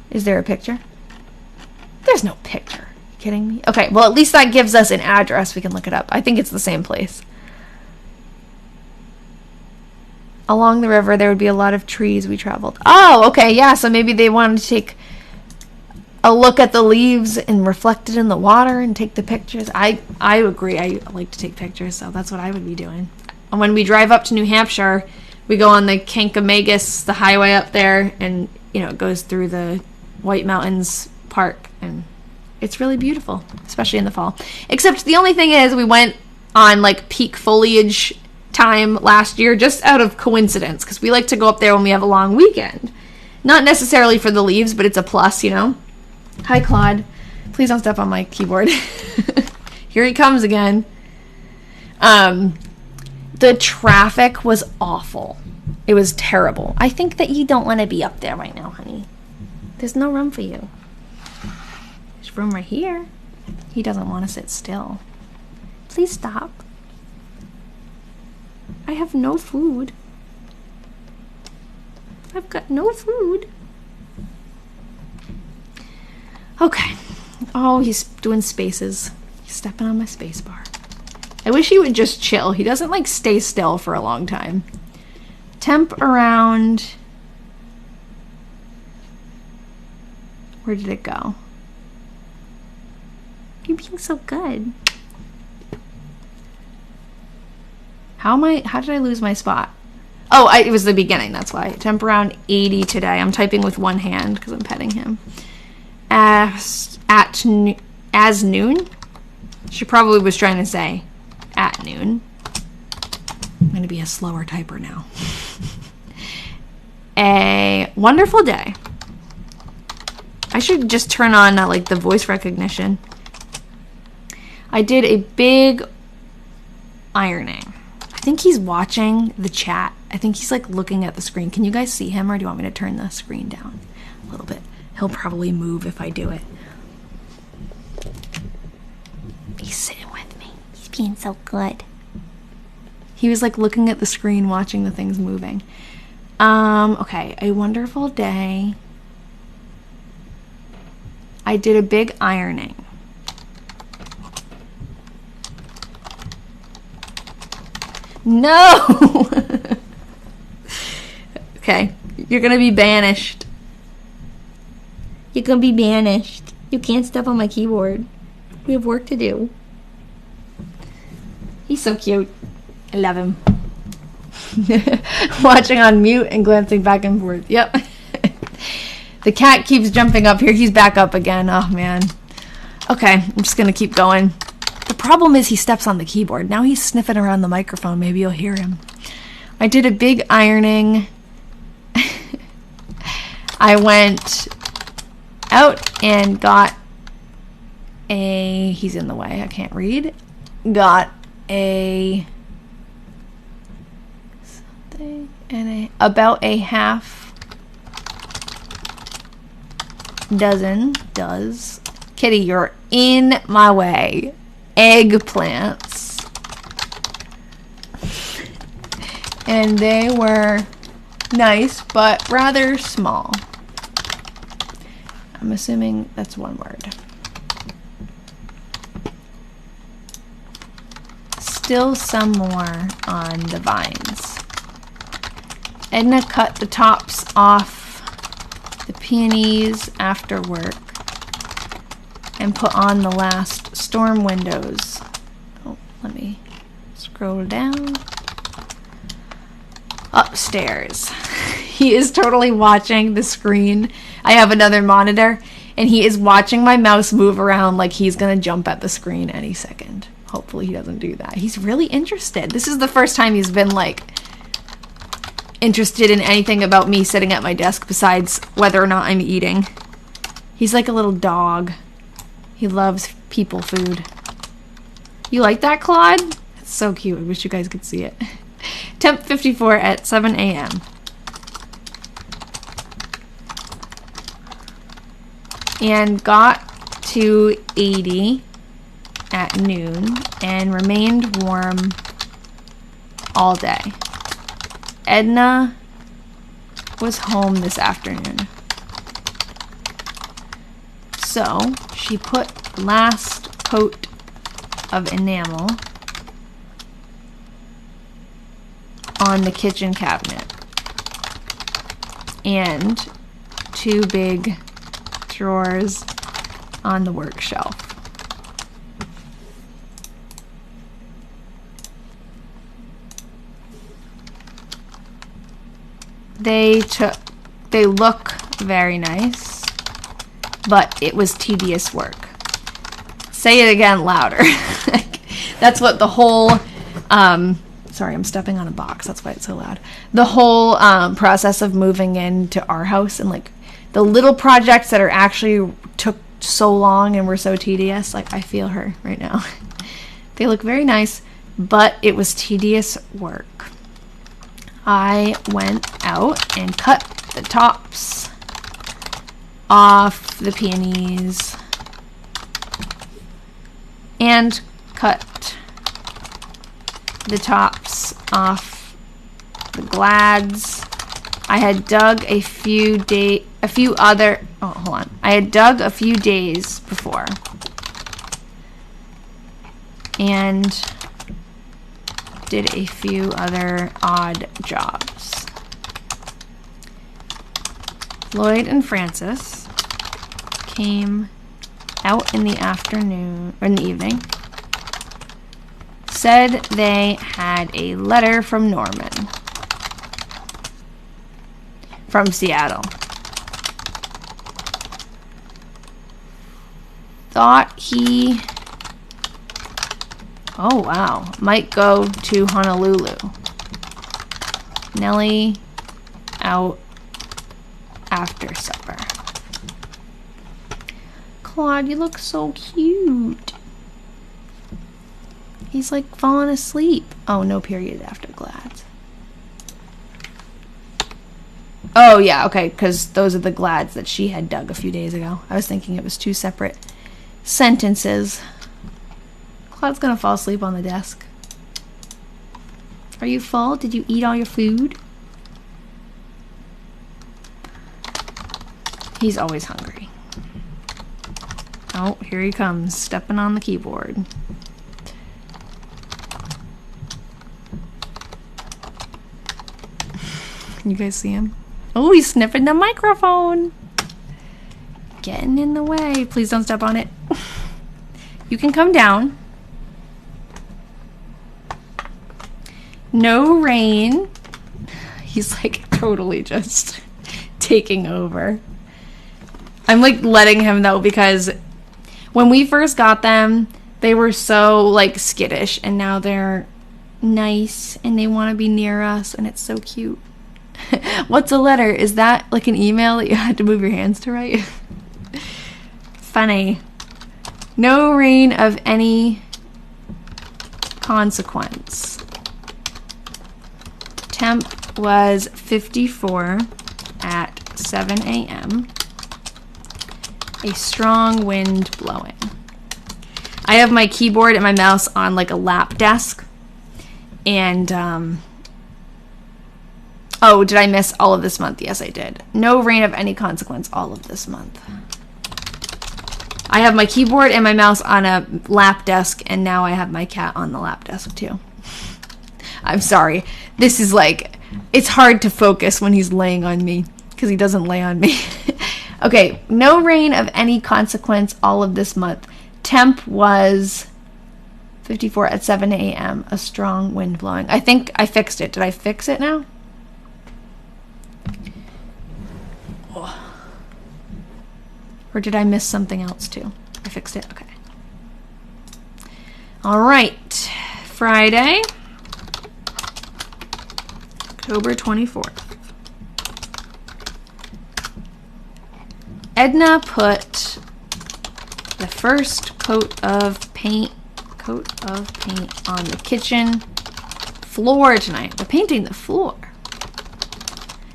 Is there a picture? There's no picture. Are you kidding me? Okay, well, at least that gives us an address. We can look it up. I think it's the same place. Along the river, there would be a lot of trees we traveled. Oh, okay, yeah, so maybe they wanted to take a look at the leaves and reflect it in the water and take the pictures. I agree. I like to take pictures, so that's what I would be doing. And when we drive up to New Hampshire, we go on the Kankamagus, the highway up there, and, you know, it goes through the White Mountains Park, and it's really beautiful, especially in the fall. Except the only thing is we went on, like, peak foliage time last year just out of coincidence, because we like to go up there when we have a long weekend. Not necessarily for the leaves, but it's a plus, you know? Hi, Claude. Please don't step on my keyboard. Here he comes again. The traffic was awful. It was terrible. I think that you don't want to be up there right now, honey. There's no room for you. There's room right here. He doesn't want to sit still. Please stop. I have no food. I've got no food. Okay. Oh, he's doing spaces. He's stepping on my space bar. I wish he would just chill. He doesn't, like, stay still for a long time. Temp around... Where did it go? You're being so good. How did I lose my spot? Oh, it was the beginning, that's why. Temp around 80 today. I'm typing with one hand because I'm petting him. As noon? She probably was trying to say at noon. I'm going to be a slower typer now. A wonderful day. I should just turn on like the voice recognition. I did a big ironing. I think he's watching the chat. I think he's like looking at the screen. Can you guys see him, or do you want me to turn the screen down a little bit? He'll probably move if I do it. He's sitting with me. He's being so good. He was like looking at the screen, watching the things moving. Okay, a wonderful day. I did a big ironing. No! Okay, you're gonna be banished. You're gonna be banished. You can't step on my keyboard. We have work to do. He's so cute. I love him. Watching on mute and glancing back and forth. Yep. The cat keeps jumping up here. He's back up again. Oh, man. Okay, I'm just gonna keep going. The problem is he steps on the keyboard. Now he's sniffing around the microphone. Maybe you'll hear him. I did a big ironing. I went out and got a... He's in the way. I can't read. Got a... something and about a half dozen. Kitty, you're in my way. Eggplants. And they were nice, but rather small. I'm assuming that's one word. Still some more on the vines. Edna cut the tops off the peonies after work and put on the last storm windows. Oh, let me screw Scroll down. Upstairs. He is totally watching the screen. I have another monitor, and he is watching my mouse move around like he's going to jump at the screen any second. Hopefully he doesn't do that. He's really interested. This is the first time he's been, like, interested in anything about me sitting at my desk besides whether or not I'm eating. He's like a little dog. He loves people food. You like that, Claude? It's so cute. I wish you guys could see it. Temp 54 at 7 a.m. And got to 80 at noon and remained warm all day. Edna was home this afternoon. So she put the last coat of enamel on the kitchen cabinet and 2 big drawers on the work shelf. They look very nice, but it was tedious work. Say it again louder. That's what the whole, sorry, I'm stepping on a box. That's why it's so loud. The whole process of moving into our house and like the little projects that are actually took so long and were so tedious. Like, I feel her right now. They look very nice, but it was tedious work. I went out and cut the tops off the peonies and cut the tops off the glads. I had dug I had dug a few days before and did a few other odd jobs. Lloyd and Francis came out in the afternoon, or in the evening, said they had a letter from Norman from Seattle. Thought he, oh wow, might go to Honolulu. Nellie out after supper. Claude, you look so cute. He's like falling asleep. Oh, no period after glads. Oh yeah, okay, because those are the glads that she had dug a few days ago. I was thinking it was 2 separate sentences. Claude's gonna fall asleep on the desk. Are you full? Did you eat all your food? He's always hungry. Oh, here he comes, stepping on the keyboard. Can you guys see him? Oh, he's sniffing the microphone. Getting in the way. Please don't step on it. You can come down. No rain. He's like totally just taking over. I'm like letting him though, because when we first got them, they were so like skittish, and now they're nice and they want to be near us, and it's so cute. What's a letter? Is that like an email that you had to move your hands to write? Funny. No rain of any consequence. Temp was 54 at 7 a.m. A strong wind blowing. I have my keyboard and my mouse on like a lap desk. And, oh, did I miss all of this month? Yes, I did. No rain of any consequence all of this month. I have my keyboard and my mouse on a lap desk, and now I have my cat on the lap desk too. I'm sorry. This is like, it's hard to focus when he's laying on me, because he doesn't lay on me. Okay, no rain of any consequence all of this month. Temp was 54 at 7 a.m. A strong wind blowing. I think I fixed it. Did I fix it now? Oh. Or did I miss something else too? I fixed it. Okay. All right. Friday, October 24th. Edna put the first coat of paint on the kitchen floor tonight. We're painting the floor.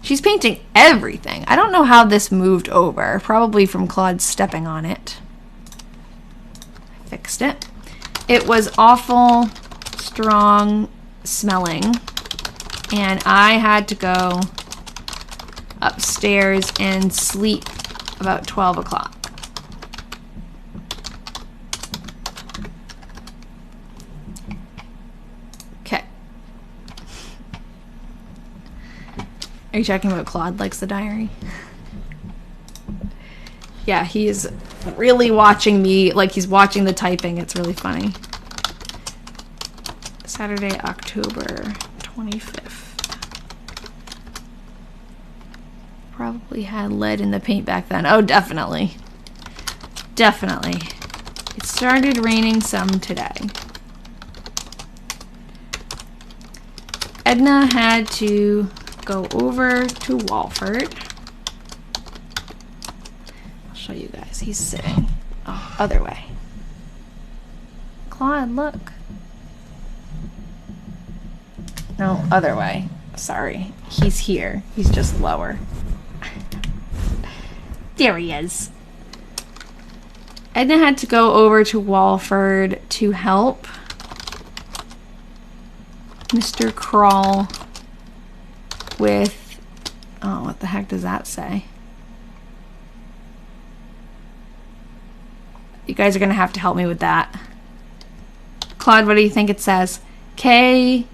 She's painting everything. I don't know how this moved over. Probably from Claude stepping on it. I fixed it. It was awful strong smelling, and I had to go upstairs and sleep about 12 o'clock. Okay. Are you checking about Claude likes the diary? Yeah, he's really watching me, like he's watching the typing. It's really funny. Saturday, October 25th. Probably had lead in the paint back then. Oh, definitely. Definitely. It started raining some today. Edna had to go over to Walford. I'll show you guys. He's sitting. Oh, other way. Claude, look. No, other way. Sorry. He's here. He's just lower. There he is. Edna had to go over to Walford to help Mr. Kroll with... Oh, what the heck does that say? You guys are going to have to help me with that. Claude, what do you think it says? K-U-C-H-Y-N-K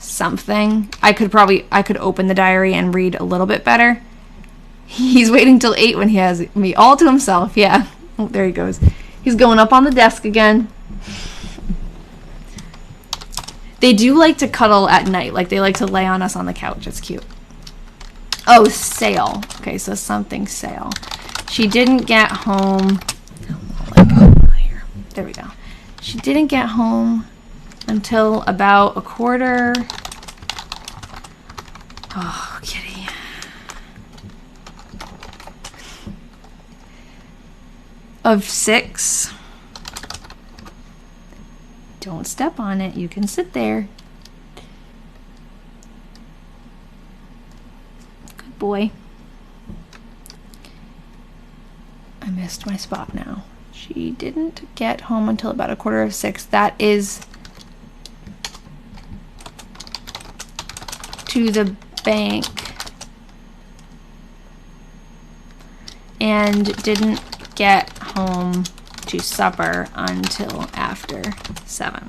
something. I could open the diary and read a little bit better. He's waiting till 8 when he has me all to himself. Yeah. Oh, there he goes. He's going up on the desk again. They do like to cuddle at night. Like, they like to lay on us on the couch. It's cute. Oh, sale. Okay, so something sale. She didn't get home. There we go. She didn't get home until about a quarter. Oh, kitty. Of 6. Don't step on it. You can sit there. Good boy. I missed my spot now. She didn't get home until about a quarter of 6. That is to the bank. And didn't get home to supper until after 7.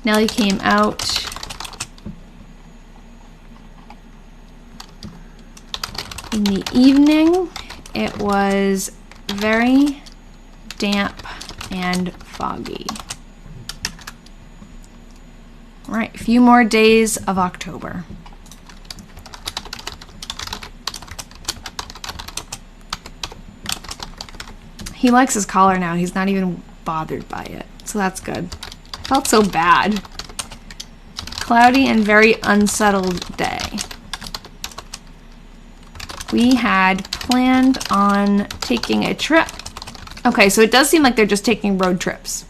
Nellie came out in the evening. It was very damp and foggy. All right, a few more days of October. He likes his collar now. He's not even bothered by it, so that's good. I felt so bad. Cloudy and very unsettled day. We had planned on taking a trip. Okay, so it does seem like they're just taking road trips.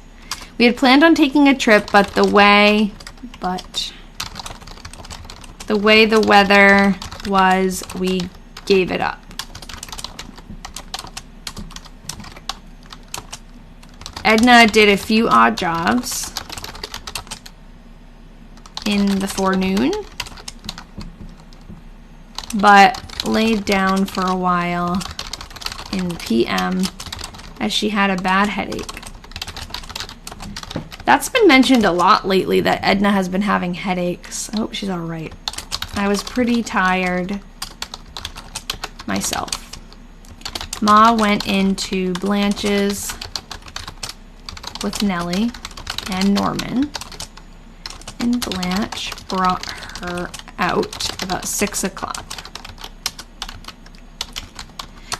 We had planned on taking a trip, but the way the weather was, we gave it up. Edna did a few odd jobs in the forenoon, but laid down for a while in PM as she had a bad headache. That's been mentioned a lot lately, that Edna has been having headaches. I hope she's all right. I was pretty tired myself. Ma went into Blanche's with Nellie and Norman, and Blanche brought her out about 6 o'clock.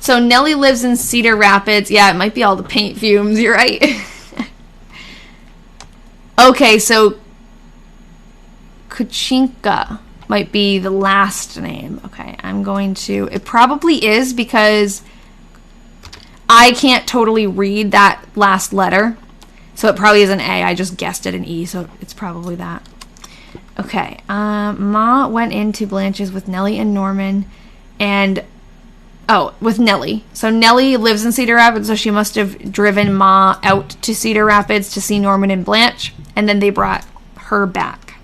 So Nellie lives in Cedar Rapids. Yeah, it might be all the paint fumes. You're right. Okay, so Kuchinka might be the last name. Okay, I'm going to... It probably is because I can't totally read that last letter. So it probably is an A. I just guessed it an E, so it's probably that. Okay, Ma went into Blanche's with Nellie and Norman, and... Oh, with Nellie. So Nellie lives in Cedar Rapids, so she must have driven Ma out to Cedar Rapids to see Norman and Blanche, and then they brought her back.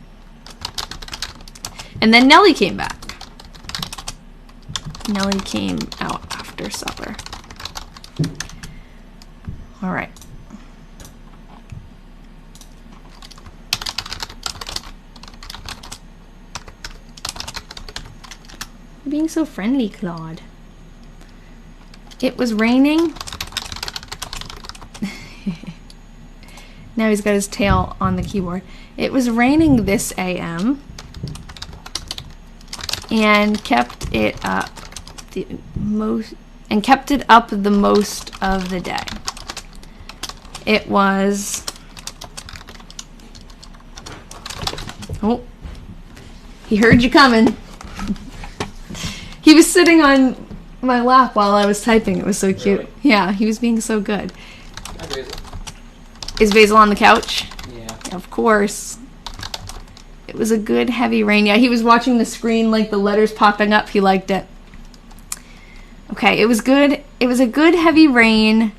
And then Nellie came back. Nellie came out after supper. All right. You're being so friendly, Claude. It was raining. Now he's got his tail on the keyboard. It was raining this AM and kept it up the most of the day. It was... Oh, he heard you coming. He was sitting on my lap while I was typing. It was so cute. Really? Yeah, he was being so good. Hi, Basil. Is Basil on the couch? Yeah. Of course. It was a good heavy rain. Yeah, he was watching the screen, like the letters popping up. He liked it. Okay, it was good. It was a good heavy rain.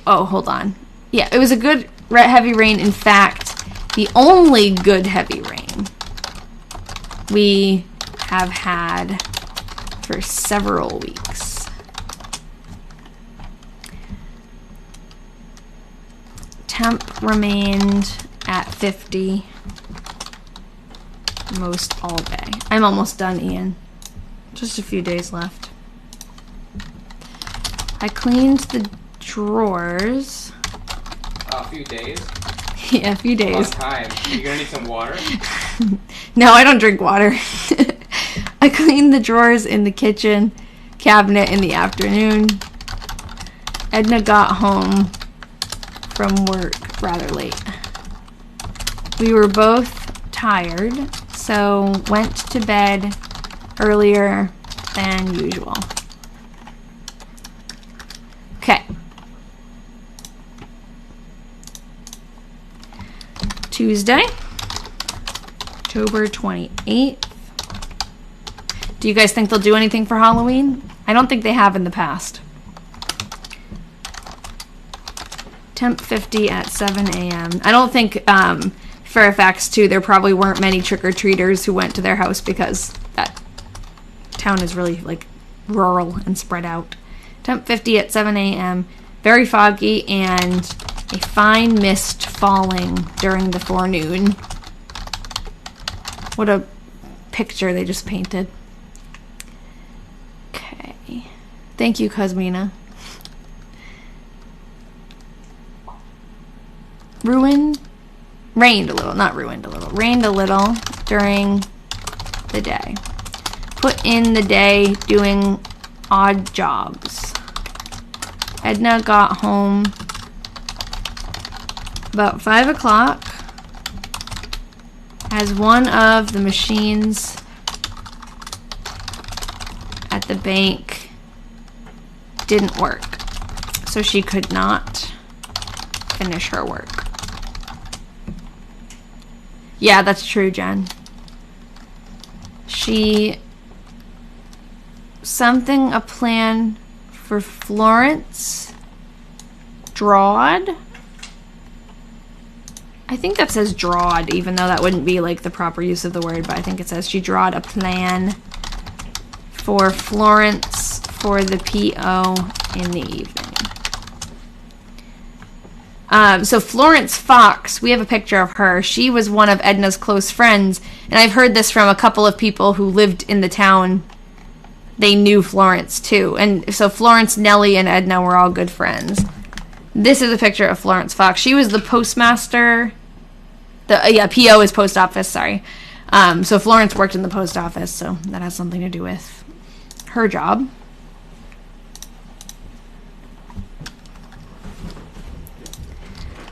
Oh, hold on. Yeah, it was a good heavy rain. In fact, the only good heavy rain we have had for several weeks. Temp remained at 50 most all day. I'm almost done, Ian. Just a few days left. I cleaned the drawers. A few days? Yeah, a few days. Long time. You gonna need some water? No, I don't drink water. I cleaned the drawers in the kitchen cabinet in the afternoon. Edna got home from work rather late. We were both tired, so went to bed earlier than usual. Okay. Tuesday, October 28th. Do you guys think they'll do anything for Halloween? I don't think they have in the past. Temp 50 at 7 a.m. I don't think Fairfax, too, there probably weren't many trick-or-treaters who went to their house because that town is really, like, rural and spread out. Temp 50 at 7 a.m. Very foggy and a fine mist falling during the forenoon. What a picture they just painted. Okay. Thank you, Cosmina. Rained a little during the day. Put in the day doing odd jobs. Edna got home about 5 o'clock as one of the machines at the bank didn't work, so she could not finish her work. Yeah, that's true, Jen. A plan for Florence drawed. I think that says drawed, even though that wouldn't be like the proper use of the word, but I think it says she drawed a plan for Florence for the PO in the evening. So Florence Fox, we have a picture of her. She was one of Edna's close friends, and I've heard this from a couple of people who lived in the town they knew Florence too. And so Florence, Nellie, and Edna were all good friends. This is a picture of Florence Fox. She was the postmaster. PO is post office, sorry. So Florence worked in the post office, so that has something to do with her job.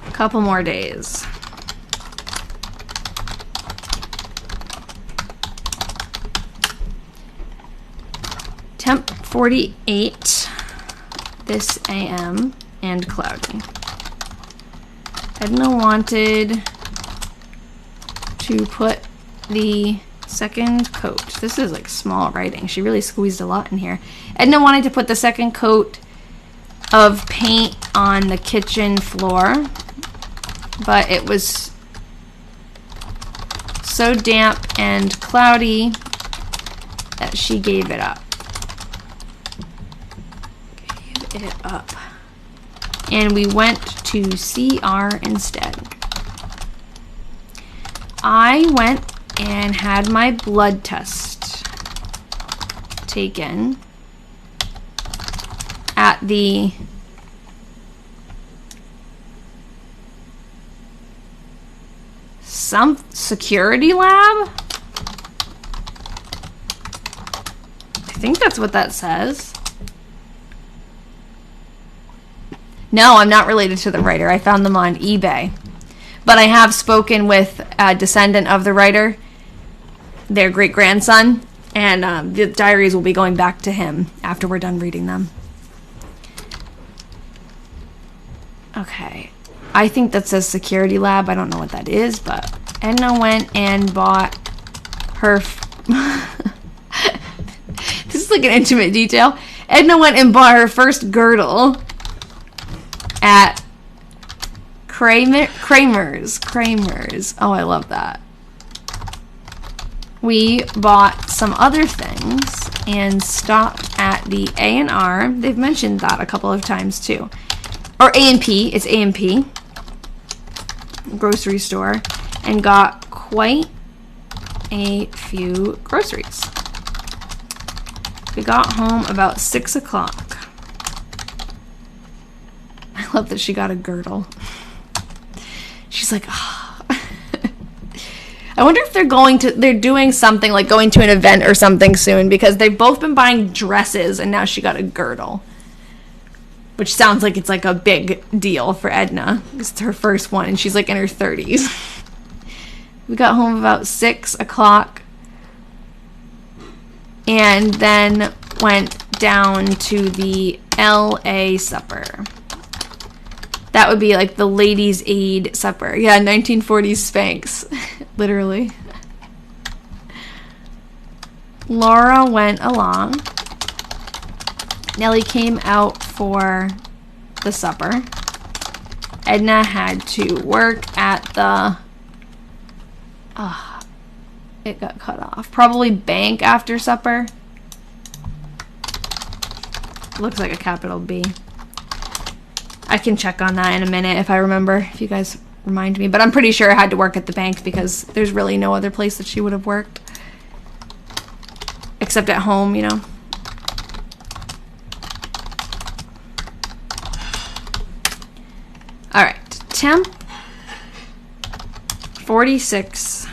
A couple more days. Temp 48 this AM and cloudy. Edna wanted to put the second coat. This is like small writing. She really squeezed a lot in here. Edna wanted to put the second coat of paint on the kitchen floor, but it was so damp and cloudy that she gave it up. And we went to CR instead. I went and had my blood test taken at the some security lab. I think that's what that says. No, I'm not related to the writer. I found them on eBay. But I have spoken with a descendant of the writer, their great-grandson, and the diaries will be going back to him after we're done reading them. Okay. I think that says security lab. I don't know what that is, but Edna went and bought her... This is like an intimate detail. Edna went and bought her first girdle at Kramer's. Oh, I love that. We bought some other things and stopped at the A&R. They've mentioned that a couple of times too. Or A&P. It's A&P. Grocery store. And got quite a few groceries. We got home about 6 o'clock. I love that she got a girdle. She's like, oh. I wonder if they're doing something like going to an event or something soon, because they've both been buying dresses and now she got a girdle. Which sounds like it's like a big deal for Edna. It's her first one and she's like in her 30s. We got home about 6 o'clock and then went down to the LA supper. That would be like the ladies' aid supper. Yeah, 1940s Spanx. Literally. Laura went along. Nellie came out for the supper. Edna had to work at the... it got cut off. Probably bank after supper. Looks like a capital B. I can check on that in a minute if I remember, if you guys remind me. But I'm pretty sure I had to work at the bank because there's really no other place that she would have worked. Except at home, you know. Alright, temp 46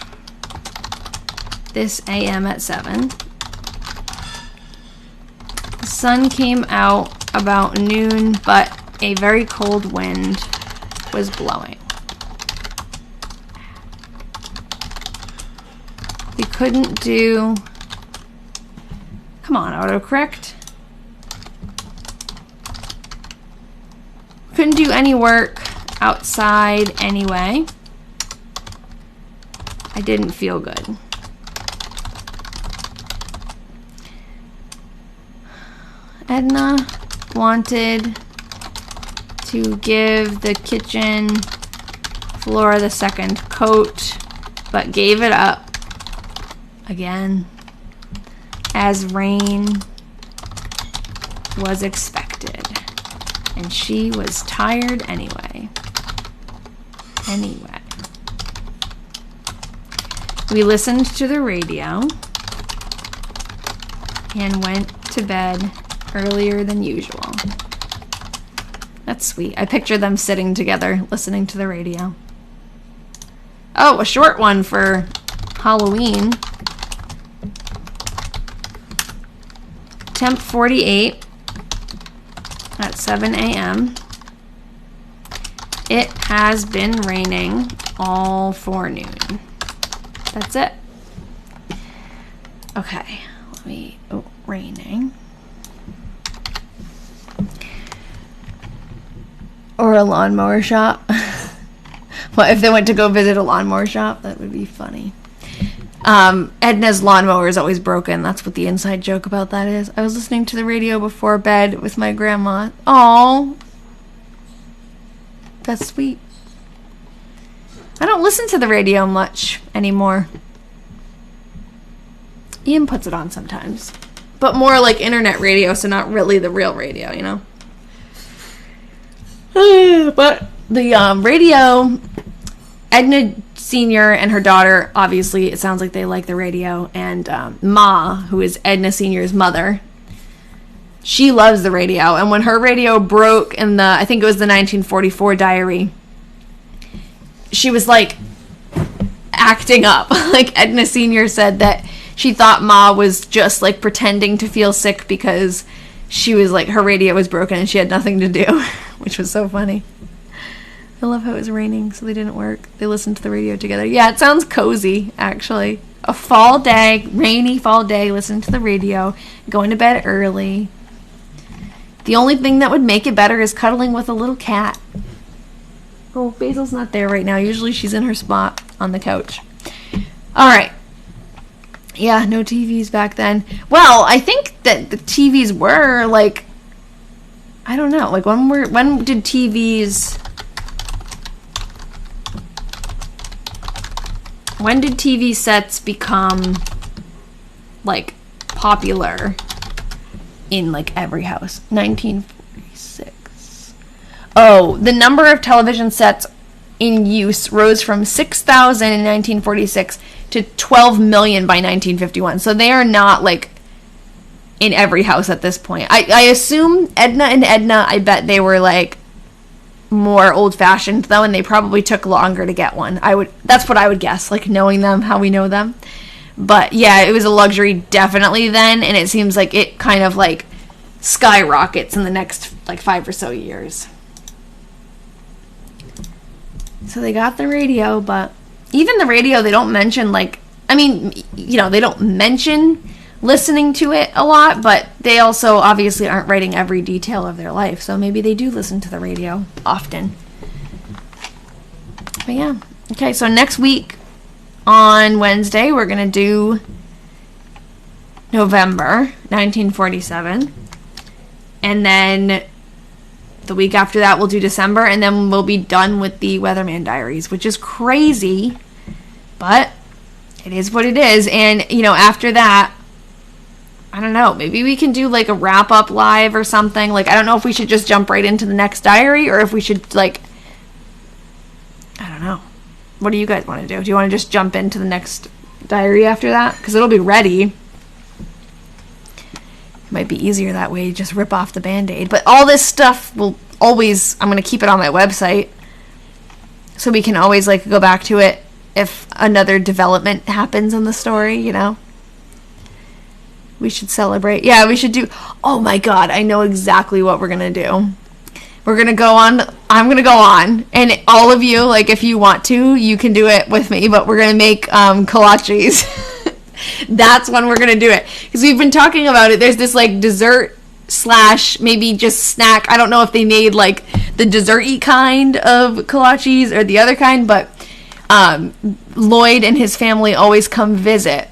this AM at 7. The sun came out about noon, but a very cold wind was blowing. We couldn't do... Come on, autocorrect. Couldn't do any work outside anyway. I didn't feel good. Edna wanted to give the kitchen floor the second coat, but gave it up again as rain was expected, and she was tired anyway. We listened to the radio and went to bed earlier than usual. That's sweet. I picture them sitting together, listening to the radio. Oh, a short one for Halloween. Temp 48 at 7 a.m. It has been raining all forenoon. That's it. Okay, raining. Or a lawnmower shop. What if they went to go visit a lawnmower shop? That would be funny. Edna's lawnmower is always broken. That's what the inside joke about that is. I was listening to the radio before bed with my grandma. Aww. That's sweet. I don't listen to the radio much anymore. Ian puts it on sometimes. But more like internet radio, so not really the real radio, you know? But the radio, Edna Sr. and her daughter, obviously, it sounds like they like the radio. And Ma, who is Edna Sr.'s mother, she loves the radio. And when her radio broke in I think it was the 1944 diary, she was like acting up. Like Edna Sr. said that she thought Ma was just like pretending to feel sick because she was like, her radio was broken and she had nothing to do, which was so funny. I love how it was raining, so they didn't work. They listened to the radio together. Yeah, it sounds cozy, actually. A fall day, rainy fall day, listen to the radio, going to bed early. The only thing that would make it better is cuddling with a little cat. Oh, Basil's not there right now. Usually she's in her spot on the couch. All right. Yeah, no TVs back then. Well, I think that the TVs were like, I don't know, like when did TVs? When did TV sets become like popular in like every house? 1946. Oh, the number of television sets in use rose from 6,000 in 1946 to 12 million by 1951. So they are not like in every house at this point. I assume Edna, I bet they were like more old-fashioned though, and they probably took longer to get one. That's what I would guess, like knowing them how we know them. But yeah, it was a luxury definitely then, and it seems like it kind of like skyrockets in the next like 5 or so years. So they got the radio, but even the radio, they don't mention like, I mean, you know, they don't mention listening to it a lot, but they also obviously aren't writing every detail of their life, so maybe they do listen to the radio often. But yeah. Okay, so next week on Wednesday, we're going to do November 1947. And then the week after that, we'll do December, and then we'll be done with the Weatherman Diaries, which is crazy, but it is what it is. And, you know, after that, I don't know, maybe we can do like a wrap-up live or something. Like, I don't know if we should just jump right into the next diary, or if we should, like, I don't know. What do you guys want to do? Do you want to just jump into the next diary after that? Because it'll be ready. It might be easier that way, just rip off the Band-Aid. But all this stuff will always, I'm going to keep it on my website, so we can always, like, go back to it if another development happens in the story, you know? We should celebrate. Yeah, we should do... Oh, my God. I know exactly what we're going to do. We're going to go on... I'm going to go on. And all of you, like, if you want to, you can do it with me. But we're going to make kolaches. That's when we're going to do it. Because we've been talking about it. There's this, like, dessert / maybe just snack. I don't know if they made, like, the dessert-y kind of kolaches or the other kind. But Lloyd and his family always come visit.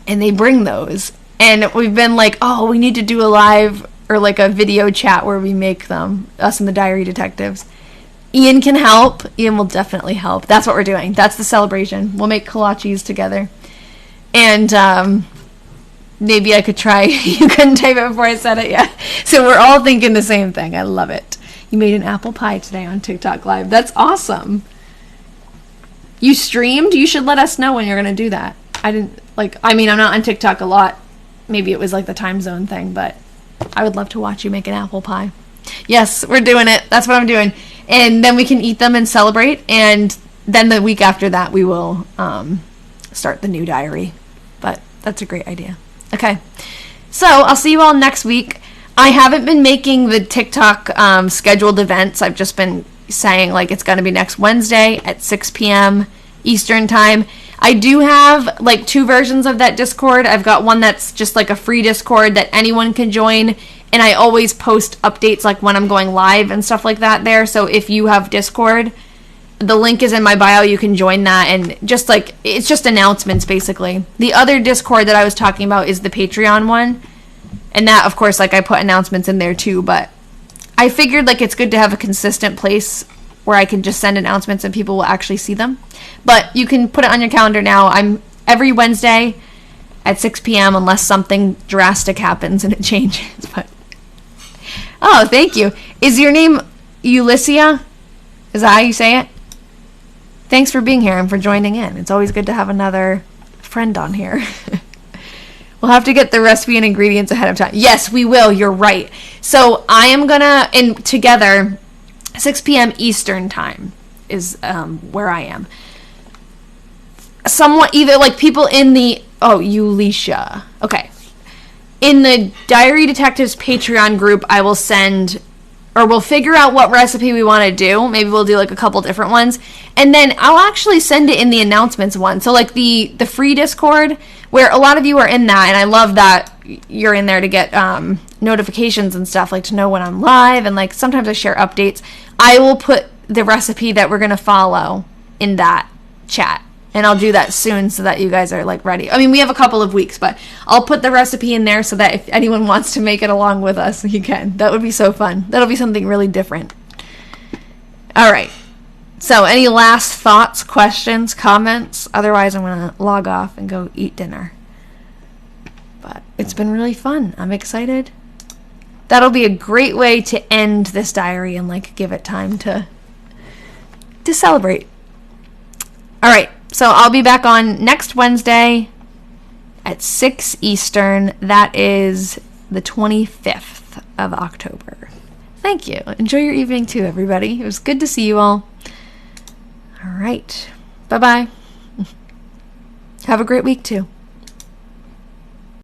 And they bring those. And we've been like, oh, we need to do a live or like a video chat where we make them, us and the Diary Detectives. Ian can help. Ian will definitely help. That's what we're doing. That's the celebration. We'll make kolaches together. And maybe I could try. You couldn't type it before I said it yet. So we're all thinking the same thing. I love it. You made an apple pie today on TikTok Live. That's awesome. You streamed? You should let us know when you're going to do that. I'm not on TikTok a lot maybe it was like the time zone thing, but I would love to watch you make an apple pie. Yes, we're doing it. That's what I'm doing. And then we can eat them and celebrate. And then the week after that, we will start the new diary. But that's a great idea. Okay. So I'll see you all next week. I haven't been making the TikTok scheduled events. I've just been saying like it's going to be next Wednesday at 6 p.m. Eastern time. I do have like 2 versions of that Discord. I've got one that's just like a free Discord that anyone can join, and I always post updates like when I'm going live and stuff like that there. So if you have Discord, the link is in my bio. You can join that, and just like it's just announcements basically. The other Discord that I was talking about is the Patreon one, and that of course like I put announcements in there too, but I figured like it's good to have a consistent place where I can just send announcements and people will actually see them. But you can put it on your calendar now. I'm every Wednesday at 6 p.m. unless something drastic happens and it changes. But oh, thank you. Is your name Ulyssia? Is that how you say it? Thanks for being here and for joining in. It's always good to have another friend on here. We'll have to get the recipe and ingredients ahead of time. Yes, we will. You're right. So I am gonna, and together, 6 p.m. Eastern time is where I am. Somewhat, either like people in the, oh, Ulisha. Okay. In the Diary Detectives Patreon group, I will send, or we'll figure out what recipe we want to do. Maybe we'll do like a couple different ones. And then I'll actually send it in the announcements one. So like the free Discord, where a lot of you are in that, and I love that you're in there to get notifications and stuff, like to know when I'm live, and like sometimes I share updates. I will put the recipe that we're going to follow in that chat, and I'll do that soon so that you guys are like ready. I mean, we have a couple of weeks, but I'll put the recipe in there so that if anyone wants to make it along with us, you can. That would be so fun. That'll be something really different. All right. So any last thoughts, questions, comments? Otherwise, I'm going to log off and go eat dinner. But it's been really fun. I'm excited. That'll be a great way to end this diary and like give it time to celebrate. All right. So I'll be back on next Wednesday at 6 Eastern. That is the 25th of October. Thank you. Enjoy your evening too, everybody. It was good to see you all. All right. Bye-bye. Have a great week too.